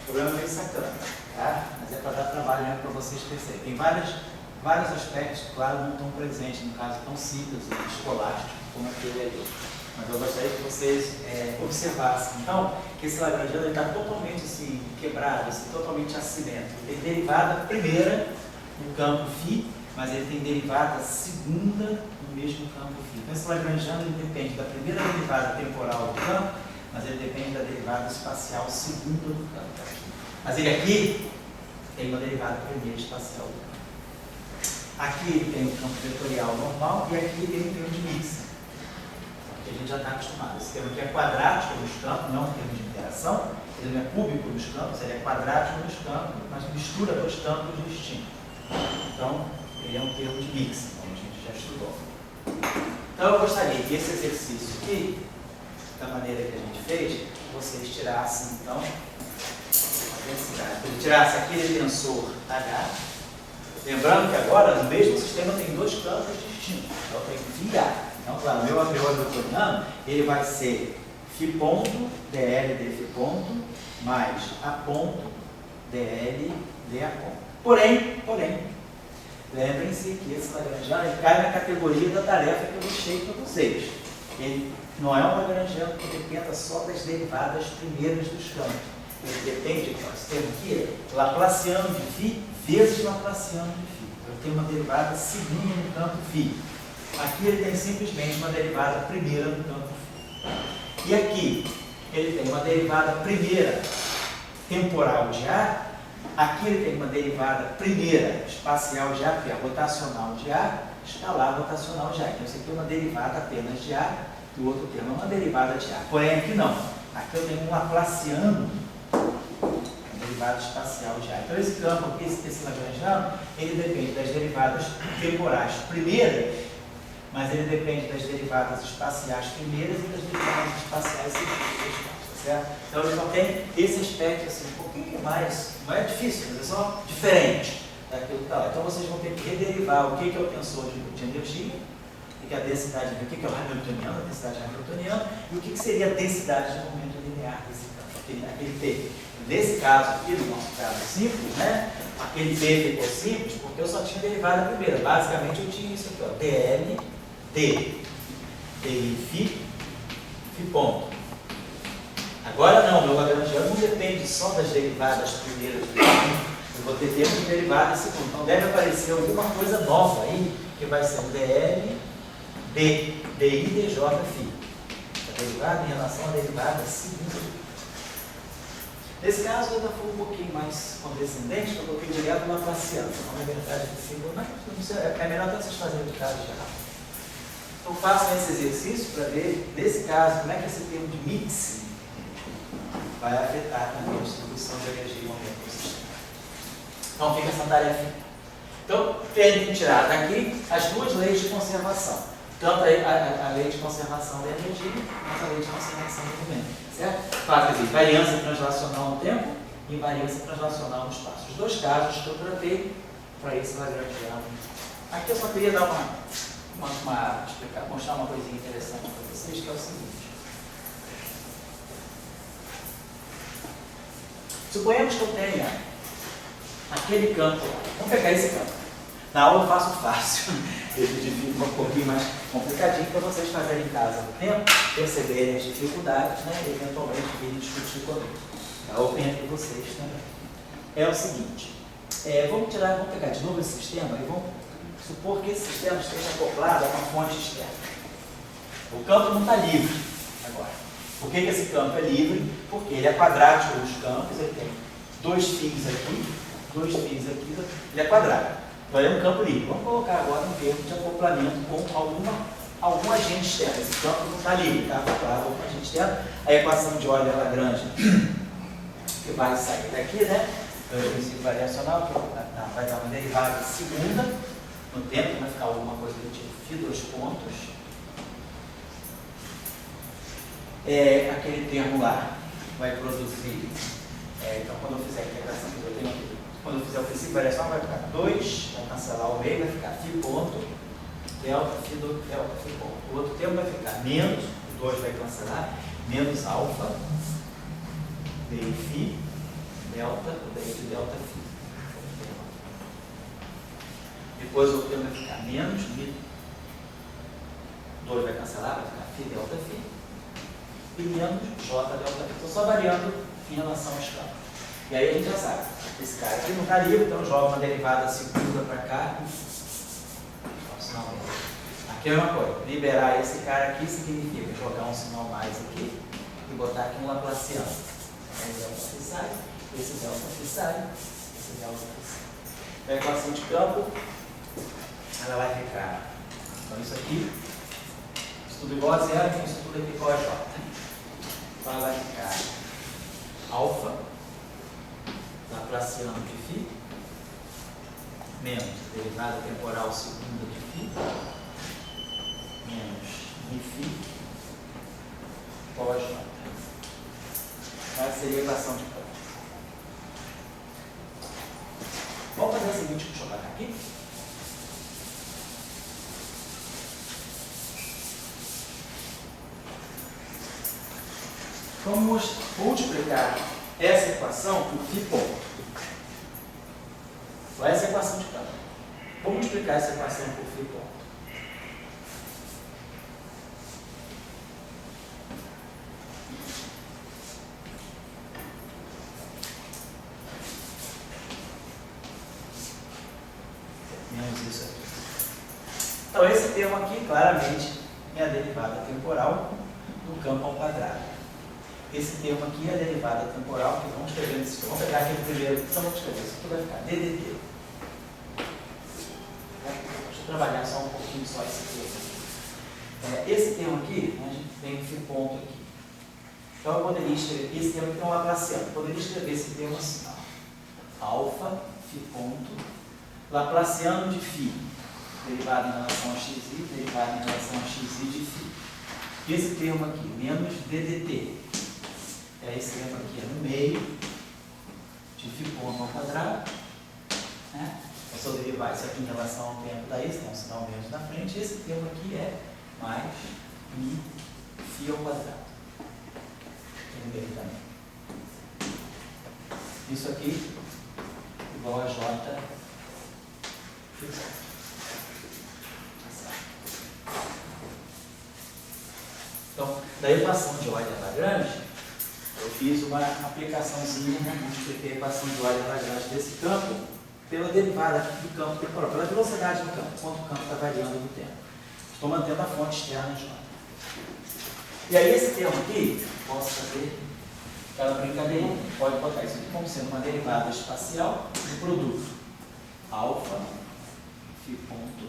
O problema é meio sacana, tá? Mas é para dar trabalho mesmo para vocês perceberem. Tem vários aspectos que, claro, não estão presentes no caso tão simples e escolástico como aquele ali. Mas eu gostaria que vocês observassem, então, que esse lagrangiano está totalmente assim, quebrado, assim, totalmente assimétrico. Ele tem derivada primeira no campo φ, mas ele tem derivada segunda no mesmo campo φ. Então, esse lagrangiano ele depende da primeira derivada temporal do campo, mas ele depende da derivada espacial segunda do campo. Mas ele aqui tem uma derivada primeira espacial do campo. Aqui ele tem o campo vetorial normal e aqui ele tem um termo de Mixer. Que a gente já está acostumado. Esse termo aqui é quadrático nos campos, não é um termo de interação, ele não é cúbico nos campos, ele é quadrático nos campos, mas mistura dois campos distintos. Então, ele é um termo de Mixer, como a gente já estudou. Então, eu gostaria que esse exercício aqui, da maneira que a gente fez, vocês tirassem, então, a densidade. Ele tirasse aquele tensor H. Lembrando que agora, no mesmo sistema, tem dois campos distintos. Então, tem VA. Então, claro, meu a priori newtoniano, ele vai ser φ ponto, dl dφ ponto, mais a ponto, dl dA ponto. Porém, lembrem-se que esse lagrangiano ele cai na categoria da tarefa que eu deixei para vocês. Ele não é um lagrangiano que dependa só das derivadas primeiras dos campos. Ele depende, nós temos aqui, Laplaciano de φ vezes Laplaciano de φ. Eu tenho uma derivada segunda no campo φ. Aqui ele tem simplesmente uma derivada primeira no campo φ. E aqui ele tem uma derivada primeira temporal de A. Aqui ele tem uma derivada primeira espacial de A, que é rotacional de A, escalar rotacional de A. Então, isso aqui é uma derivada apenas de A, e o outro termo é uma derivada de A. Porém, aqui não. Aqui eu tenho um Laplaciano, uma derivada espacial de A. Então, esse campo aqui, esse lagrangiano, ele depende das derivadas temporais primeiras, mas ele depende das derivadas espaciais primeiras e das derivadas espaciais segundas. Certo? Então ele só tem esse aspecto assim, um pouquinho mais, não é difícil, mas é só diferente daquilo que está lá. Então vocês vão ter que rederivar o que é o tensor de energia, o que é a densidade, o que é o hamiltoniano, a densidade hamiltoniana, e o que seria a densidade de momento linear desse campo, aquele P. Nesse caso aqui, no nosso caso simples, né, aquele P ficou simples porque eu só tinha derivada primeira. Basicamente eu tinha isso aqui, ó, dl, d, dφ, φ ponto. Agora não, meu lagrangiano não depende só das derivadas primeiras do campo. Eu vou ter tempo de derivada segunda. Então deve aparecer alguma coisa nova aí, que vai ser o dl, d, di, dj, φ. A derivada em relação à derivada segunda. Nesse caso eu ainda fui um pouquinho mais condescendente, eu coloquei direto no Laplaciano. Então na verdade é melhor até vocês fazerem de casa já. Então façam esse exercício para ver, nesse caso, como é que esse termo de mix vai afetar também a distribuição de energia e momento do sistema. Então fica essa tarefa. Então, tem que tirar daqui as duas leis de conservação. Tanto a lei de conservação da energia quanto a lei de conservação do momento. Certo? Faz aqui, variância translacional no tempo e variância translacional no espaço. Os dois casos que eu tratei para esse lagrangiano. Aqui eu só queria dar mostrar uma coisinha interessante para vocês, que é o seguinte. Suponhamos que eu tenha aquele campo, vamos pegar esse campo. Na aula eu faço fácil, esse fica um pouquinho mais complicadinho para vocês fazerem em casa no tempo, perceberem as dificuldades, né, e eventualmente virem discutir comigo. Tá? Ou entre vocês também. É o seguinte, vamos pegar de novo esse sistema e vamos supor que esse sistema esteja acoplado a uma fonte externa. O campo não está livre agora. Por que esse campo é livre? Porque ele é quadrático nos campos, ele tem dois fios aqui, ele é quadrático. Então ele é um campo livre. Vamos colocar agora um termo de acoplamento com algum agente externo. Esse campo não está livre, está acoplado com um agente externo. A equação de Euler-Lagrange, que vai sair daqui, né? Pelo princípio variacional, que vai dar uma derivada segunda no tempo, vai ficar alguma coisa do tipo φ dois pontos. Aquele termo lá vai produzir, então quando eu fizer a integração que eu tenho aqui, quando eu fizer o princípio variacional vai ficar 2, vai cancelar o meio, vai ficar φ ponto, delta, φ ponto. O outro termo vai ficar menos, o 2 vai cancelar, menos alfa, dφ, delta, o daí de delta φ. Depois o outro termo vai ficar menos, 2 vai cancelar, vai ficar φ delta φ. E menos J delta φ. Estou só variando em relação aos campos. E aí a gente já sabe, esse cara aqui não está livre, então joga uma derivada segunda para cá. Aqui é uma coisa, liberar esse cara aqui significa jogar um sinal mais aqui e botar aqui um Laplaciano. Esse delta φ sai, esse delta φ sai, esse delta φ sai. A equação de campo, ela vai ficar, então isso aqui, isso tudo igual a zero, então isso tudo aqui igual a J. Então ela vai ficar alfa, Laplaciano de φ, menos derivada temporal segunda de φ, menos μφ, igual a J. Essa seria a equação de campo. Vamos fazer o seguinte, deixa eu jogar aqui. Vamos multiplicar essa equação por φ ponto. Essa é a equação de campo. Vou multiplicar essa equação por φ ponto. Menos isso aqui. Então, esse termo aqui, claramente, é a derivada temporal do campo ao quadrado. Esse termo aqui é a derivada temporal, que vamos escrever nesse. Vamos pegar aqui o primeiro, então vamos escrever. Isso aqui vai ficar DDT. Deixa eu trabalhar só um pouquinho só esse termo. Esse termo aqui, a gente tem esse ponto aqui. Então, eu poderia escrever, esse termo aqui é um laplaciano. Eu poderia escrever esse termo assim, ó. Alfa, φ ponto, laplaciano de φ, derivado em relação a xi, derivado em relação a xi de φ. Esse termo aqui, menos DDT. Esse termo aqui é no meio de φ ponto ao quadrado. Né? Eu só derivar isso aqui em relação ao tempo da isso, tem um sinal menos na frente. Esse termo aqui é mais mi φ ao quadrado. Aqui no meio também. Isso aqui igual a J. Então, da equação de Euler-Lagrange, eu fiz uma aplicaçãozinha, multipliquei a equação de Euler-Lagrange desse campo pela derivada do campo temporal, pela velocidade do campo, quanto o campo está variando no tempo. Estou mantendo a fonte externa J. E aí esse termo aqui, posso fazer aquela brincadeirinha, pode botar isso aqui como sendo uma derivada espacial do produto alfa, φ ponto,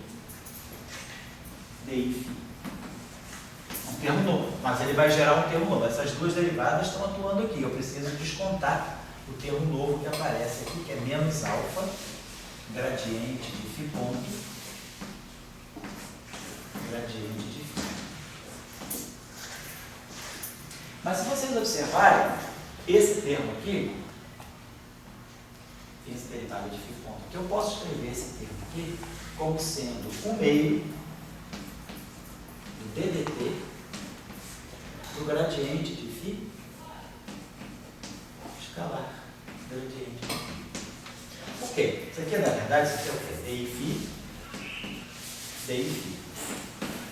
di φ. Um termo novo, mas ele vai gerar um termo novo. Essas duas derivadas estão atuando aqui. Eu preciso descontar o termo novo que aparece aqui, que é menos alfa, gradiente de φ ponto, gradiente de φ. Mas se vocês observarem, esse termo aqui, esse derivado de φ ponto aqui, eu posso escrever esse termo aqui como sendo o meio do DDT do gradiente de φ escalar, gradiente de φ. Por quê? Isso aqui, na verdade, isso aqui é o quê? di φ.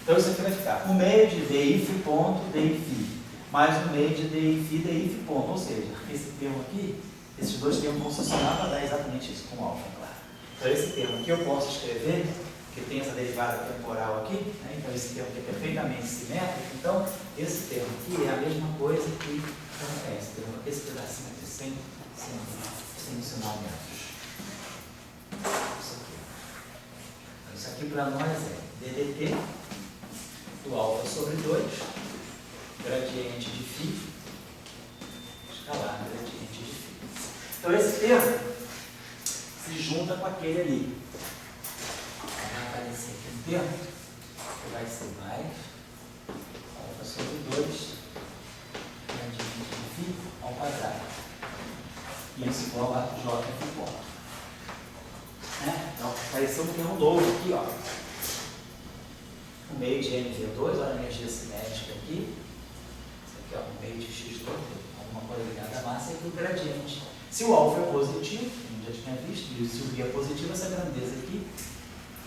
Então, isso aqui vai ficar o meio de di φ ponto, di φ, mais o meio de di φ ponto. Ou seja, esse termo aqui, esses dois termos vão se somar para dar exatamente isso, com alfa, claro. Então, esse termo aqui eu posso escrever, que tem essa derivada temporal aqui, né? Então esse termo aqui é perfeitamente simétrico, então esse termo aqui é a mesma coisa que esse termo aqui, esse pedacinho aqui, sem o sinal menos. Isso aqui. Então, isso aqui para nós é DDT do alfa sobre 2, gradiente de φ, escalar gradiente de φ. Então esse termo se junta com aquele ali. Vai aparecer aqui um termo que vai ser mais alfa sobre 2 gradiente de φ ao quadrado. Isso igual a J de ponto. Então, apareceu um termo novo aqui, ó. O meio de MV2, olha a energia cinética aqui. Isso aqui, ó, o meio de X2, alguma coisa ligada à massa, e aqui o gradiente. Se o alfa é positivo, a gente já tinha visto, e se o B é positivo, essa grandeza aqui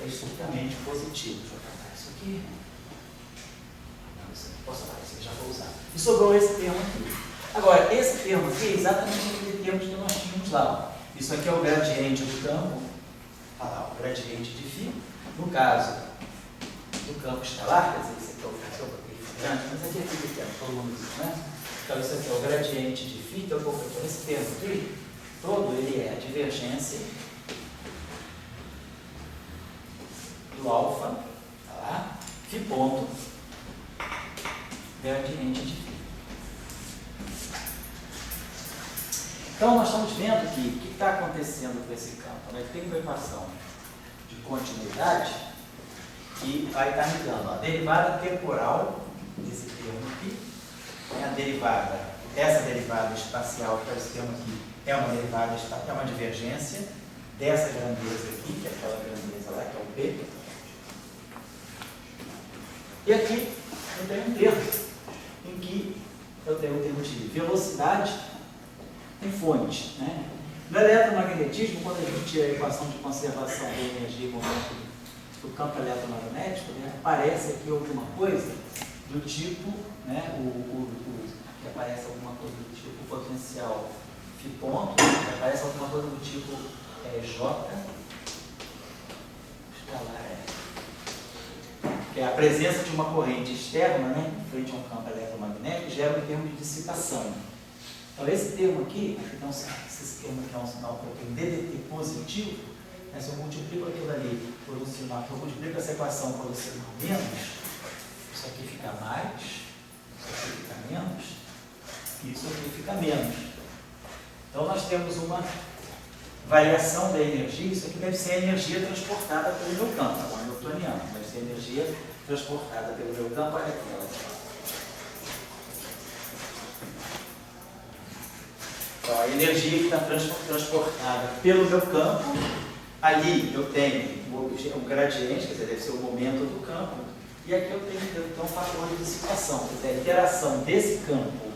é estritamente positivo. Deixa eu apagar isso aqui. Não, isso aqui posso apagar, isso aqui já vou usar. E sobrou esse termo aqui. Agora, esse termo aqui é exatamente aquele termo que nós tínhamos lá. Isso aqui é o gradiente do campo. Olha lá, o gradiente de φ. No caso do campo escalar, quer dizer, esse aqui é o grande, mas aqui é pequeno, todo mundo diz, né? Então, isso aqui é o gradiente de φ. Então, esse termo aqui, todo ele é a divergência do alfa, tá lá, φ ponto, gradiente de φ. Então, nós estamos vendo que o que está acontecendo com esse campo? Né? Tem uma equação de continuidade que vai estar me dando a derivada temporal desse termo aqui, a derivada, essa derivada espacial, que é esse termo aqui, é uma derivada, é uma divergência dessa grandeza aqui, que é aquela grandeza lá, que é o P. E aqui eu tenho um termo em que eu tenho o termo de velocidade em fonte, né? No eletromagnetismo, quando a gente tira a equação de conservação da energia e momento do campo eletromagnético, né, aparece aqui alguma coisa do tipo, né, que aparece alguma coisa do tipo potencial φ ponto, que aparece alguma coisa do tipo J escalar que é a presença de uma corrente externa, né, em frente a um campo eletromagnético, gera um termo de dissipação. Então, esse termo aqui, então, esse termo aqui é um sinal que eu tenho DDT positivo, né, se eu multiplico aquilo ali por um sinal, se eu multiplico essa equação por um sinal menos, isso aqui fica mais, isso aqui fica menos, e isso aqui fica menos. Então, nós temos uma variação da energia, isso aqui deve ser a energia transportada pelo meu campo, agora é newtoniano, deve ser a energia transportada pelo meu campo, olha aqui, olha aqui. Então, a energia que está transportada pelo meu campo, ali eu tenho um gradiente, quer dizer, deve ser o momento do campo, e aqui eu tenho então um fator de dissipação, quer dizer, a interação desse campo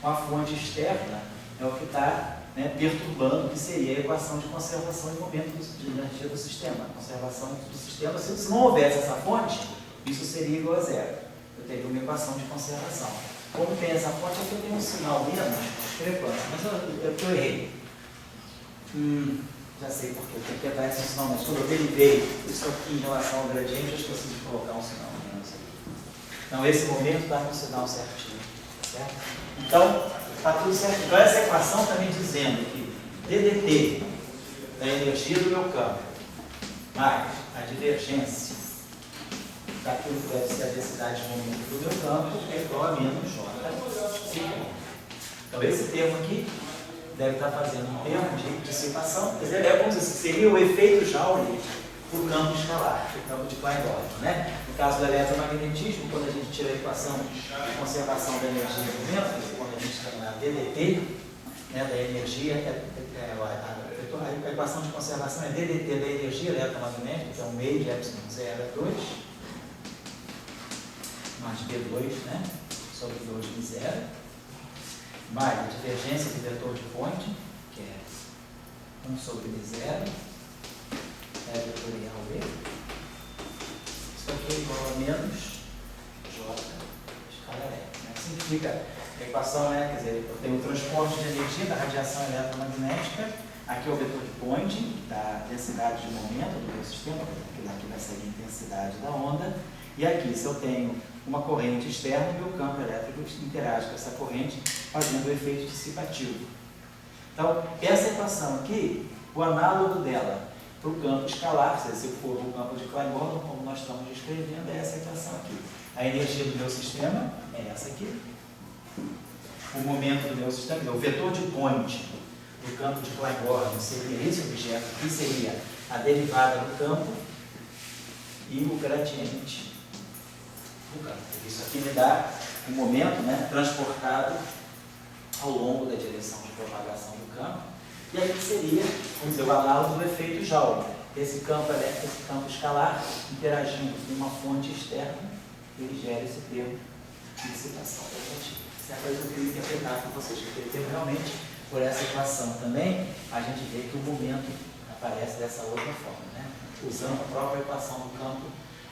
com a fonte externa é o que está, né, perturbando, que seria a equação de conservação e momento de energia do sistema. A conservação do sistema, se não houvesse essa fonte, isso seria igual a zero. Eu teria uma equação de conservação. Como tem essa fonte, aqui eu tenho um sinal menos discrepante, mas eu errei. Já sei por quê, porque aparece um sinal menos. Quando eu derivei isso aqui em relação ao gradiente, eu esqueci de colocar um sinal menos aqui. Então, esse momento está com o sinal certinho. Certo? Então, está tudo certo. Então, essa equação está me dizendo que DDT da energia do meu campo mais a divergência daquilo que deve ser a densidade de momento do meu campo é igual a menos J. Então, esse termo aqui deve estar fazendo um termo de dissipação, quer dizer, vamos dizer, seria o efeito Joule do campo escalar, do campo de Klein-Bordner, né? No caso do eletromagnetismo, quando a gente tira a equação de conservação da energia do momento, quando a gente tem a DDT, né, da energia, a equação de conservação é DDT da energia eletromagnética, que é um meio de ε0 mais B2, né, sobre 2 de 0, mais a divergência do vetor de ponte, que é 1 sobre B0, vetorial V. Isso aqui é igual a menos J escalar E. Né? Significa a equação, né, quer dizer, eu tenho o transporte de energia da radiação eletromagnética, aqui é o vetor de ponte, da densidade de momento do meu sistema, que daqui vai ser a intensidade da onda, e aqui, se eu tenho uma corrente externa, o meu campo elétrico interage com essa corrente, fazendo o efeito dissipativo. Então, essa equação aqui, o análogo dela para o campo escalar, se for o campo de Klein-Bordner, como nós estamos descrevendo, é essa equação aqui. A energia do meu sistema é essa aqui. O momento do meu sistema, o vetor de ponte do campo de Klein-Bordner seria esse objeto aqui, seria a derivada do campo e o gradiente do campo. Isso aqui me dá um momento, né, transportado ao longo da direção de propagação do campo. E aqui seria, vamos dizer, o análogo do efeito Joule. Esse campo elétrico, esse campo escalar, interagindo com uma fonte externa, ele gera esse termo de dissipação negativa. Isso é a coisa que eu queria interpretar com vocês, porque ele tem realmente, por essa equação também, a gente vê que o momento aparece dessa outra forma, né? Usando a própria equação do campo.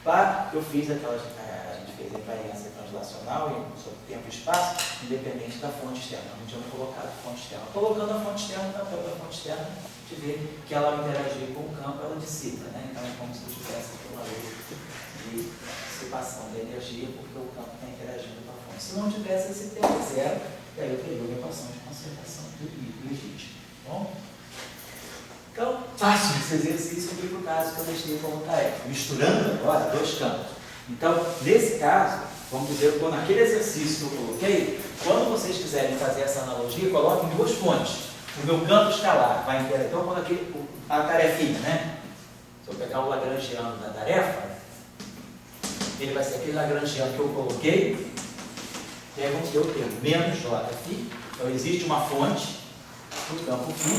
Lá eu fiz aquelas, a gente fez a invariância translacional sobre tempo e espaço, independente da fonte externa. Não tinha colocado a fonte externa. Colocando a fonte externa, na própria fonte externa, a gente vê que ela ao interagir com o campo, ela dissipa, né? Então é como se tivesse uma lei de dissipação da energia, porque o campo está interagindo com a fonte. Se não tivesse esse termo zero, aí eu teria uma equação de conservação legítima. Bom? Então, fácil esse exercício aqui para o caso que eu deixei como tarefa. Misturando agora dois campos. Então, nesse caso, vamos dizer, quando aquele exercício que eu coloquei, quando vocês quiserem fazer essa analogia, coloquem duas fontes. O meu campo escalar vai interagir. Então, quando aquele, a tarefinha, né? Se eu pegar o lagrangiano da tarefa, ele vai ser aquele lagrangiano que eu coloquei, e aí vamos ter o termo menos Jφ. Então, existe uma fonte do campo φ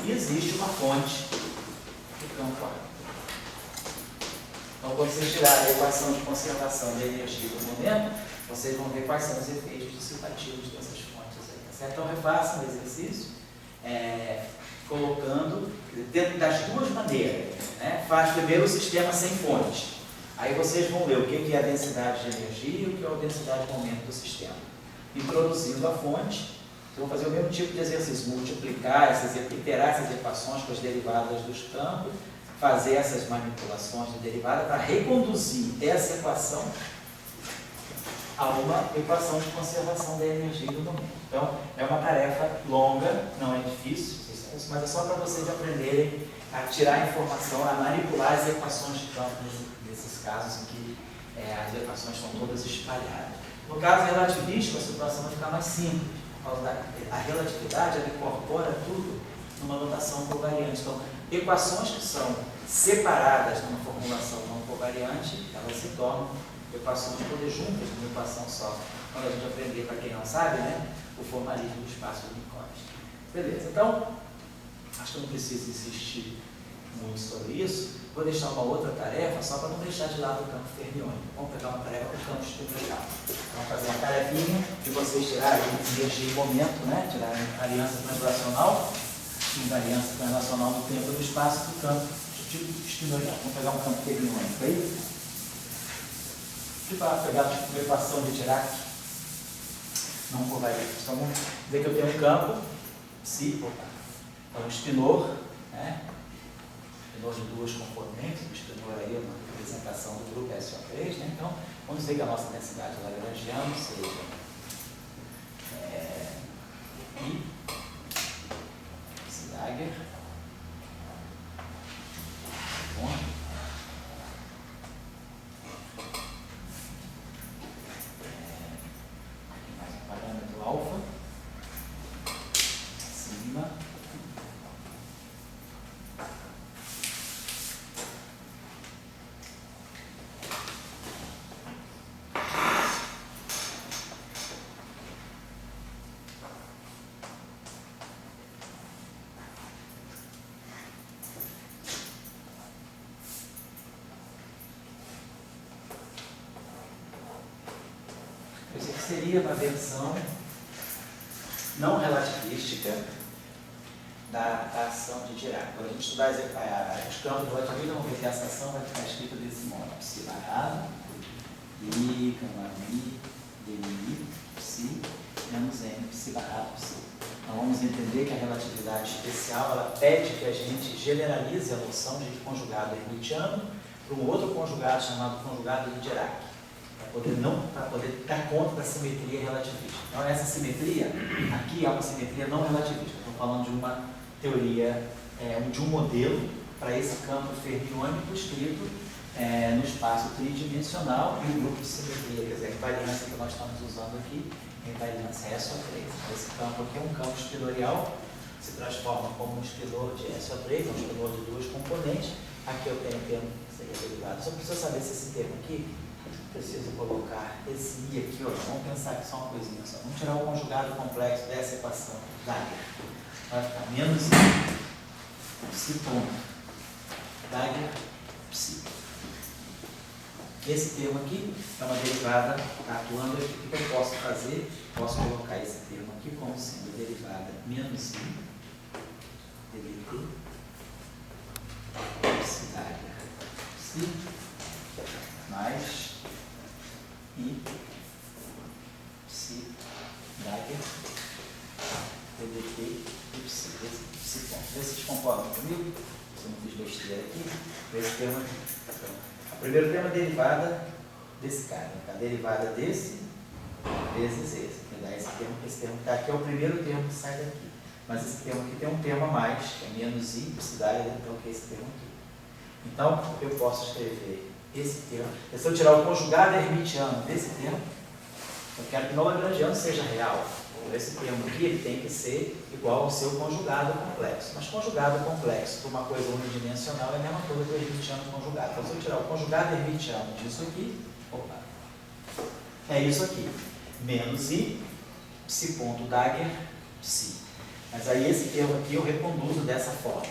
e existe uma fonte do campo A. Então, quando vocês tirarem a equação de conservação da energia do momento, vocês vão ver quais são os efeitos dissipativos dessas fontes aí, tá certo? Então refaçam o exercício, colocando dentro das duas maneiras, né? Faz primeiro o sistema sem fonte, aí vocês vão ver o que é a densidade de energia e o que é a densidade de momento do sistema. Introduzindo a fonte, vocês vão fazer o mesmo tipo de exercício, multiplicar, iterar essas equações com as derivadas dos campos, fazer essas manipulações de derivada para reconduzir essa equação a uma equação de conservação da energia e do momento. Então, é uma tarefa longa, não é difícil, mas é só para vocês aprenderem a tirar informação, a manipular as equações de campo nesses casos em que as equações estão todas espalhadas. No caso relativístico, a situação vai ficar mais simples, por causa da relatividade, ela incorpora tudo numa notação covariante. Então, equações que são separadas numa formulação não covariante, elas se tornam equações todas juntas numa equação só. Quando a gente aprender, para quem não sabe, né, o formalismo do espaço de Minkowski. Beleza, então, acho que eu não preciso insistir muito sobre isso. Vou deixar uma outra tarefa, só para não deixar de lado o campo fermiônico. Vamos pegar uma tarefa do campo espectral. Vamos fazer uma tarefinha de vocês tirarem energia e momento, né? Tirarem aliança translacional, invariância translacional do tempo e do espaço do campo espinorial. Vamos pegar um campo fermiônico aí. Tipo, pegar uma equação de Dirac não covariante. Então, vamos dizer que eu tenho um campo, um espinor, né? Espinor de duas componentes, o espinor aí é uma representação do grupo SO3, né? Então, vamos dizer que a nossa densidade lagrangiana seja I, Dagger, mais um parâmetro alfa, sigma, seria uma versão não relativística da ação de Dirac. Quando a gente estudar os campos relativistas, vamos ver que essa ação vai ficar escrita desse modo: psi barrado, I, gama mi, dmi, psi, menos n, psi barrado, psi. Então vamos entender que a relatividade especial, ela pede que a gente generalize a noção de conjugado hermitiano para um outro conjugado chamado conjugado de Dirac, para poder dar conta da simetria relativista. Então, essa simetria, aqui é uma simetria não relativista. Estou falando de uma teoria, de um modelo para esse campo fermiônico escrito no espaço tridimensional e o grupo de simetria, quer dizer, a invariância que nós estamos usando aqui, a invariância SO3. Esse campo aqui é um campo espinorial, se transforma como um espinor de SO3, um espinor de duas componentes. Aqui eu tenho o termo que seria derivado. Só preciso saber se esse termo aqui, preciso colocar esse I aqui, ó. Vamos pensar que só uma coisinha só. Vamos tirar o conjugado complexo dessa equação. Dagger. Vai ficar menos I, psi ponto. Dagger, psi. Esse termo aqui é uma derivada atuando aqui. O que eu posso fazer? Posso colocar esse termo aqui como sendo derivada menos I, ddt, psi dagger, psi, mais I, psi, dagger, ddt e psi. Esse ponto. Vê se concordam comigo, se eu não fiz besteira aqui. Esse termo aqui. Então, o primeiro termo é a derivada desse cara. A derivada desse vezes esse. Esse termo que está aqui é o primeiro termo que sai daqui. Mas esse termo aqui tem um termo a mais, que é menos I, psi, dagger, então que é esse termo aqui. Então, eu posso escrever esse termo. Se eu tirar o conjugado hermitiano desse termo, eu quero que no lagrangiano seja real. Esse termo aqui ele tem que ser igual ao seu conjugado complexo. Mas conjugado complexo para uma coisa unidimensional é a mesma coisa que o hermitiano conjugado. Então, se eu tirar o conjugado hermitiano disso aqui, é isso aqui. Menos I, psi ponto dagger, psi. Mas aí esse termo aqui eu reconduzo dessa forma.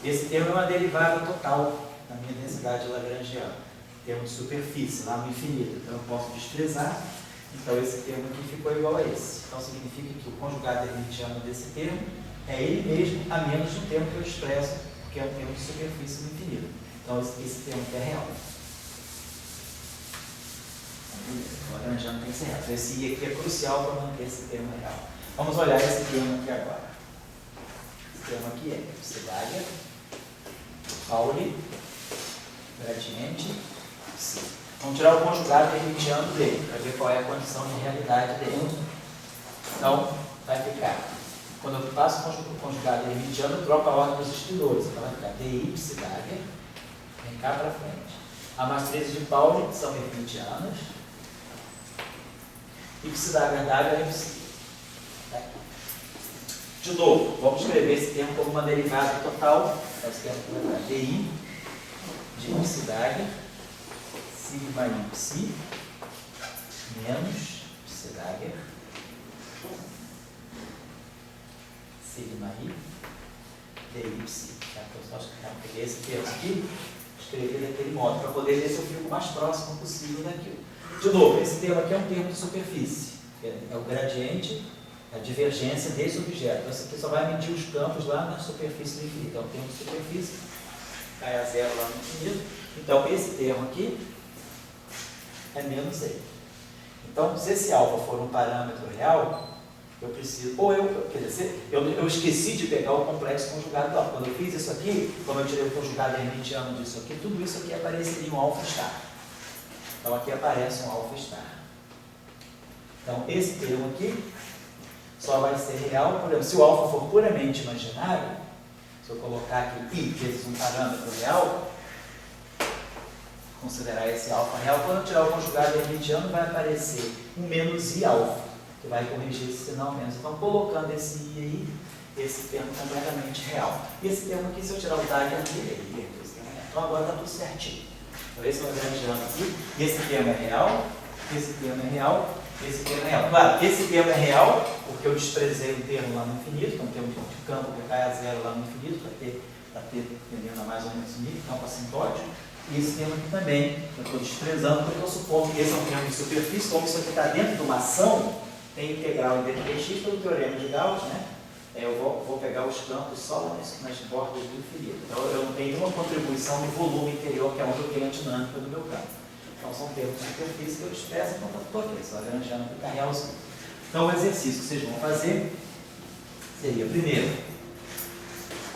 Esse termo é uma derivada total da minha densidade lagrangiana. Termo de superfície, lá no infinito. Então eu posso desprezar Então esse termo aqui ficou igual a esse. Então significa que o conjugado hermitiano desse termo é ele mesmo, a menos de um termo que eu expresso, que é um termo de superfície do infinito. Então esse termo aqui é real. O Lagrangiano tem que ser real. Então esse I aqui é crucial para manter esse termo real. Vamos olhar esse termo aqui agora. Esse termo aqui é Psidagia, Pauli, gradiente, psi. Vamos tirar o conjugado hermitiano dele, para ver qual é a condição de realidade dele. Então, vai ficar, quando eu faço o conjugado hermitiano, eu troco a ordem dos espidores. Então, vai ficar DI, Psidagia, vem cá para frente. As matrizes de Pauli são hermitianas. E Psidagia d'Água é psi. De novo, vamos escrever esse termo como uma derivada total. Então, esse termo vai ficar DI de Psidagia, sigma I psi, menos Psidagia, sigma I, DI psi. Então, só peguei esse termo aqui, escrever daquele modo, para poder ver se eu fico o mais próximo possível daquilo. De novo, esse termo aqui é um termo de superfície, é o gradiente, a divergência desse objeto. Então, esse aqui só vai medir os campos lá na superfície do infinito. Então, o termo de superfície cai a zero lá no infinito. Então, esse termo aqui é menos ele. Então, se esse alfa for um parâmetro real, eu preciso, quer dizer, eu esqueci de pegar o complexo conjugado do alfa. Quando eu fiz isso aqui, como eu tirei o conjugado hermitiano disso aqui, tudo isso aqui apareceria um alfa estar. Então, aqui aparece um alfa estar. Então, esse termo aqui só vai ser real, por exemplo, se o alfa for puramente imaginário, se eu colocar aqui I vezes um parâmetro real, considerar esse alfa real, quando eu tirar o conjugado hermitiano, vai aparecer um menos I alfa, que vai corrigir esse sinal menos. Então, colocando esse I aí, esse termo é completamente real. E esse termo aqui, se eu tirar o Dagger aqui, ele perdeu esse termo. Então, agora está tudo certinho. Então, esse é o Lagrangiano aqui. Esse termo é real, esse termo é real, esse termo é real. Claro, esse termo é real, porque eu desprezei o termo lá no infinito, que é um termo de campo que cai a zero lá no infinito, para ter entendendo a mais ou menos nível, campo assintótico. E esse termo aqui também, eu estou desprezando, porque eu suponho que esse é um termo de superfície, como isso aqui está dentro de uma ação, tem integral em dx pelo teorema de Gauss, né? Eu vou pegar os campos só nas bordas do infinito. Então, eu não tenho nenhuma contribuição no volume interior, que é onde eu tenho a dinâmica do meu campo. Então, são termos de superfície que eu desprezo, então estou aqui, só Lagrangiano fica realzinho. Então, o exercício que vocês vão fazer seria, primeiro,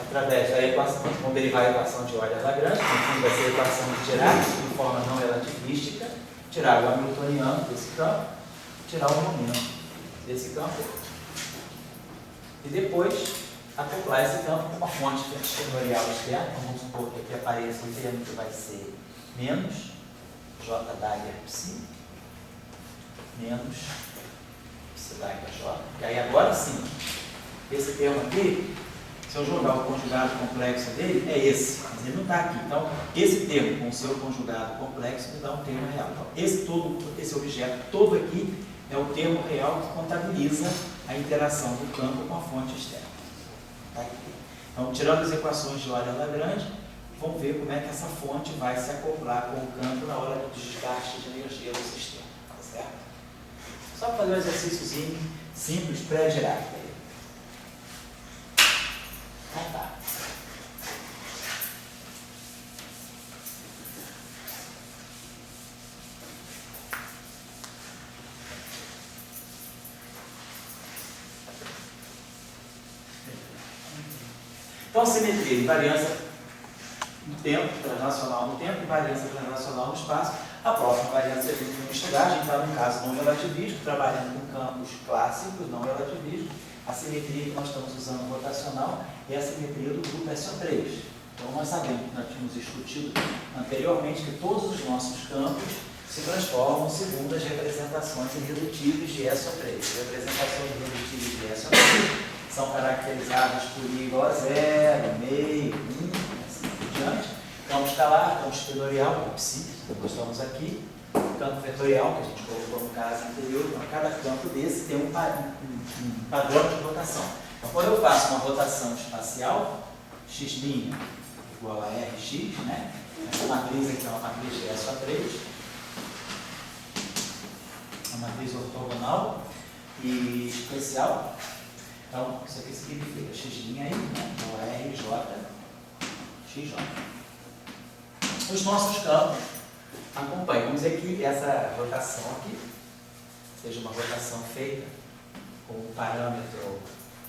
através da equação, vamos derivar a equação de Euler-Lagrange, no fundo vai ser a equação de Dirac, de forma não relativística, tirar o hamiltoniano desse campo, tirar o momento desse campo, e depois acoplar esse campo com uma fonte extenorial externa. Então, vamos supor que aqui apareça um termo que vai ser menos J Dagger psi, menos psi Dagger J. E aí agora sim, esse termo aqui, se eu jogar o conjugado complexo dele, é esse, mas ele não está aqui. Então, esse termo com o seu conjugado complexo me dá um termo real. Então, esse objeto todo aqui é o termo real que contabiliza a interação do campo com a fonte externa. Tá aqui. Então, tirando as equações de Euler-Lagrange, vamos ver como é que essa fonte vai se acoplar com o campo na hora do desgaste de energia do sistema. Tá certo? Só para fazer um exercíciozinho simples, pré-Dirac. Então tá. Então, simetria e variância no tempo, translacional no tempo, e variância translacional no espaço. A próxima variância que vamos estudar, a gente está no caso não relativístico, trabalhando com campos clássicos, não relativísticos. A simetria que nós estamos usando rotacional é a simetria do grupo SO3. Então, nós sabemos que nós tínhamos discutido anteriormente que todos os nossos campos se transformam segundo as representações irredutíveis de SO3. Representações irredutíveis de SO3 são caracterizadas por I igual a 0, meio, 1, assim por diante. Campo escalar, campo espinorial, psi, nós estamos aqui. Campo vetorial, que a gente colocou no caso anterior. Então, cada campo desse tem um padrão de rotação. Então, quando eu faço uma rotação espacial, x' igual a Rx, né? Essa matriz aqui é uma matriz de SO3. A matriz ortogonal e especial. Então, isso aqui significa x' aí, né? Então, RJ, XJ. Os nossos campos acompanham. Vamos dizer que essa rotação aqui seja uma rotação feita com o parâmetro,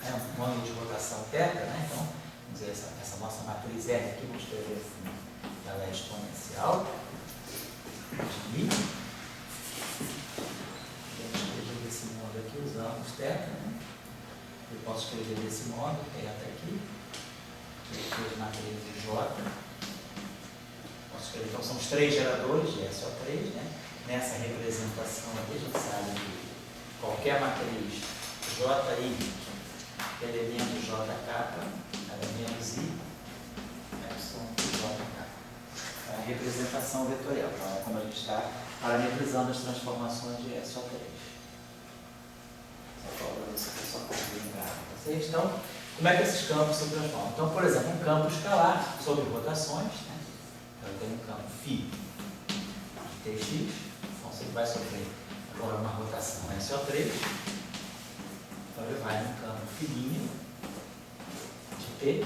né, um ângulo de rotação θ, né? Então, vamos dizer, essa nossa matriz R aqui, vamos escrever assim, ela é exponencial de I. Vamos escrever desse modo aqui, usando os θ, né? Eu posso escrever desse modo, θ aqui, depois matriz J. Posso escrever, então são os três geradores de SO3, né? Nessa representação aqui, a gente sabe que qualquer matriz JI, elemento JK, ela é menos I, epsilon JK. É a representação vetorial, então é como a gente está parametrizando as transformações de SO3. Só para você que só lembrar vocês. Então, como é que esses campos se transformam? Então, por exemplo, um campo escalar sobre rotações, né? Então, eu tenho um campo φ de Tx, então se ele vai sofrer agora uma rotação SO3, então ele vai no campo φ' de T,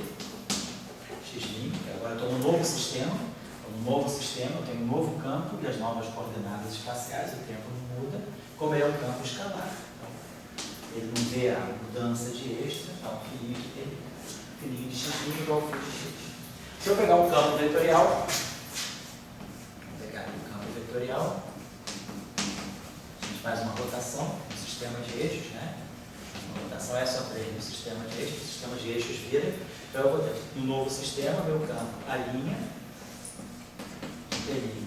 x', agora eu estou num novo sistema, eu tenho um novo campo e as novas coordenadas espaciais, o tempo não muda, como ele é um campo escalar. Então, ele não vê a mudança de eixo, então φ' de T, φ' de x' igual φ de x. Se eu pegar um campo vetorial, a gente faz uma rotação no sistema de eixos, né? Uma rotação SO3 no sistema de eixos, o sistema de eixos vira. Então eu vou ter um novo sistema, meu campo, a linha, T', e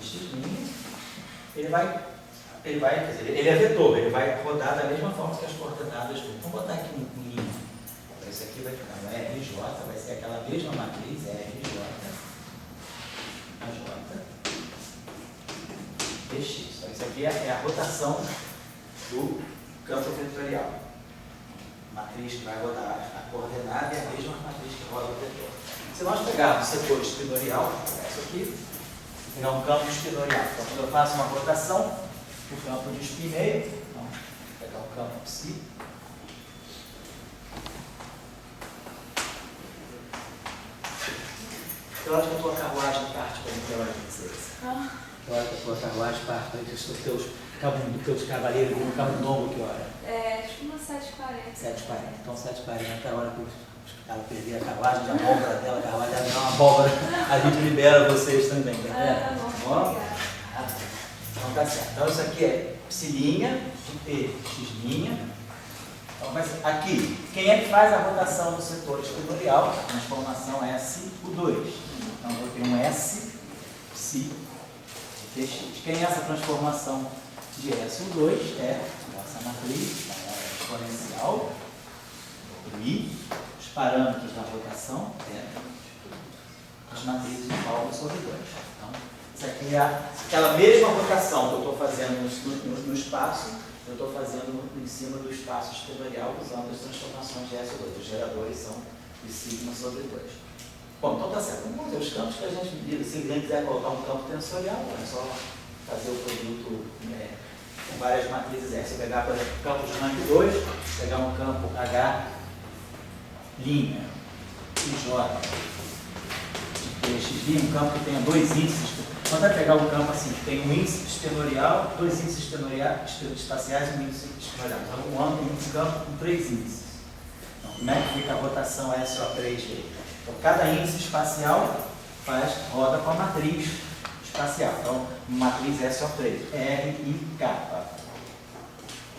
x', ele é vetor, ele vai rodar da mesma forma que as coordenadas do. Vamos botar aqui um linha. Então isso aqui vai ficar no RJ, vai ser aquela mesma matriz, RJ, AJ. Dx. Então, isso aqui é a rotação do campo vetorial. Matriz que vai rodar a coordenada é a mesma matriz que roda o vetor. Se nós pegarmos o setor espinorial, isso aqui, pegar um campo espinorial. Então, quando eu faço uma rotação, o campo de espineio, então, vou pegar o campo psi. Que hora que a tua carruagem parte para mim, que hora que vocês? Que hora que a tua carruagem parte para os teus cavaleiros no camundongo, que hora? É, acho que umas 7h40. 7h40. Então 7h40 é a hora que ela perder a carruagem, a abóbora dela, a carruagem dela dá uma abóbora, a gente libera vocês também, tá vendo? Tá bom, obrigada. Então tá certo. Então isso aqui é psi' de T, x'. Então, mas aqui, quem é que faz a rotação do setor espinorial? A transformação SU2. Então eu tenho um S psi de Tx. Quem é essa transformação de SU2? É a nossa matriz, a exponencial, do I, os parâmetros da rotação, as matrizes de Pauli sobre 2. Então, isso aqui é aquela mesma rotação que eu estou fazendo no espaço, eu estou fazendo em cima do espaço espinorial usando as transformações de SU2. Os geradores são de sigma sobre 2. Bom, então tá certo. Vamos ver os campos que a gente medida. Se alguém quiser colocar um campo tensorial, é só fazer o produto com várias matrizes S. Se eu pegar, por exemplo, o campo de rank 2, pegar um campo H, linha, e J, X', um campo que tenha dois índices. Quando vai pegar um campo assim, que tem um índice espinorial, dois índices espaciais e um índice espinorial. Então, um campo com três índices. Então, como é que fica a rotação SO3 dele? Então, cada índice espacial roda com a matriz espacial. Então, matriz SO3, R, I, K.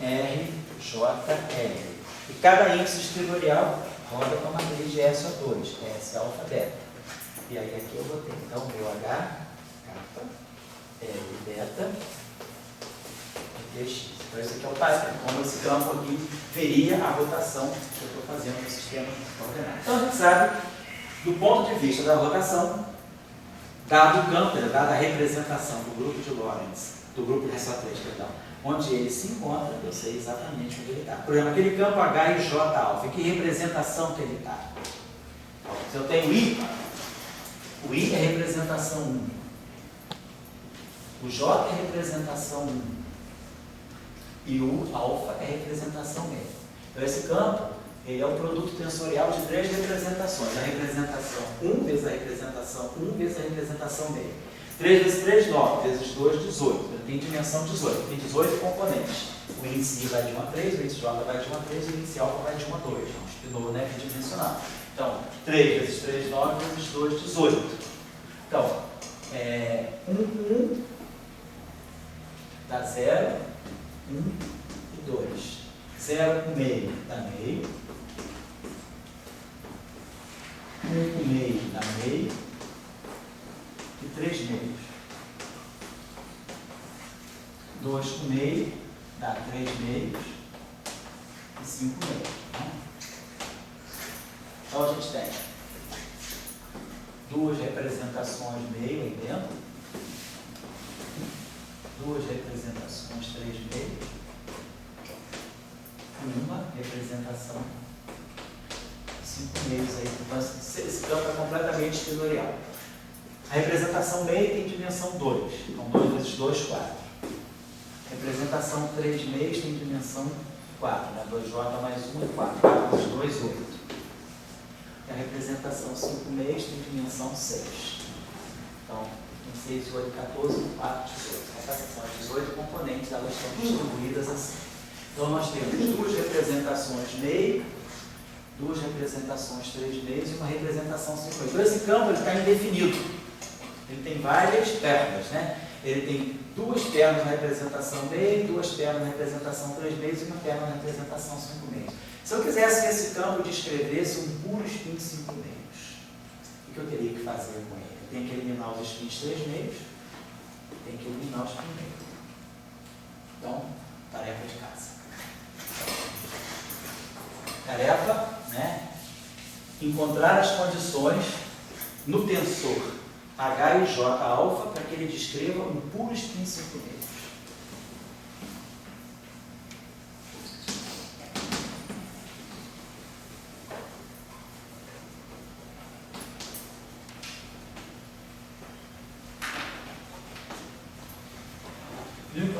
R, J, L. E cada índice espinorial roda com a matriz de SO2, S, alfa, beta. E aí aqui eu vou ter, então, meu H, kappa, L, beta, e dx. Então, esse aqui é o type, como esse campo aqui veria a rotação que eu estou fazendo no sistema coordenado. Então, a gente sabe, do ponto de vista da rotação, dado o campo, dada a representação do grupo de Lorentz, do grupo de SO3, perdão, onde ele se encontra, eu sei exatamente onde ele está. Por exemplo, aquele campo H e J alfa, que representação que ele está? Se eu tenho I, o I é representação 1, o J é representação 1, E o alfa é a representação meio. Então esse campo, ele é o produto tensorial de 3 representações. A representação 1 vezes a representação 1 vezes a representação meio. 3 vezes 3, 9, vezes 2, 18. Ele tem dimensão 18, tem 18 componentes. O índice I vai de 1 a 3, o índice J vai de 1 a 3 e o índice alfa vai de 1 a 2. É um espinor, né, bidimensional. Então, 3 vezes 3, 9, vezes 2, 18. Então, 1 dá 0, 1 e 2. 0 com meio dá meio. 1 com meio dá meio. E 3 meios. 2 com meio dá 3 meios. E 5 meios. Né? Então a gente tem 2 representações meio aí dentro. 2 representações 3 meios. Uma representação 5 meios aí. Então, esse campo é completamente espinorial. A representação meio tem dimensão 2. Então, 2 vezes 2, 4. Representação 3 meios tem dimensão 4. Né? 2J mais 1 é 4. 4 vezes 2, 8. E a representação 5 meios tem dimensão 6. Então, 6, 8, 14, 4, 18. Essas são as 18 componentes, elas estão distribuídas assim. Então, nós temos 2 representações meio, 2 representações 3 meios e uma representação 5 meios. Então, esse campo está indefinido. Ele tem várias pernas, né? Ele tem 2 pernas na representação meio, 2 pernas na representação 3 meios e uma perna na representação 5 meios. Se eu quisesse que esse campo descrevesse um puro spin 5 meios, o que eu teria que fazer com ele? Eu tenho que eliminar os spins 3 meios, tenho que eliminar os spin meios. Então, tarefa de casa. Tarefa, né? Encontrar as condições no tensor H e J alfa para que ele descreva um puro spin 5 meios.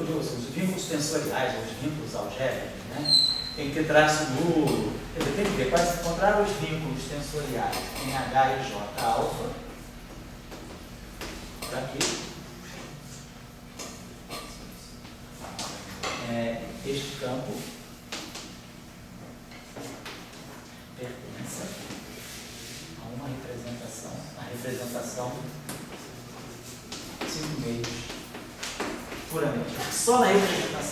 Os vínculos tensoriais, os vínculos algébricos, né? Tem que ter traço nulo. Tem que ver quais encontrar os vínculos tensoriais em H e J alfa. Para aqui. Este campo pertence a uma representação, a representação 5 meios. Puramente. Só na representação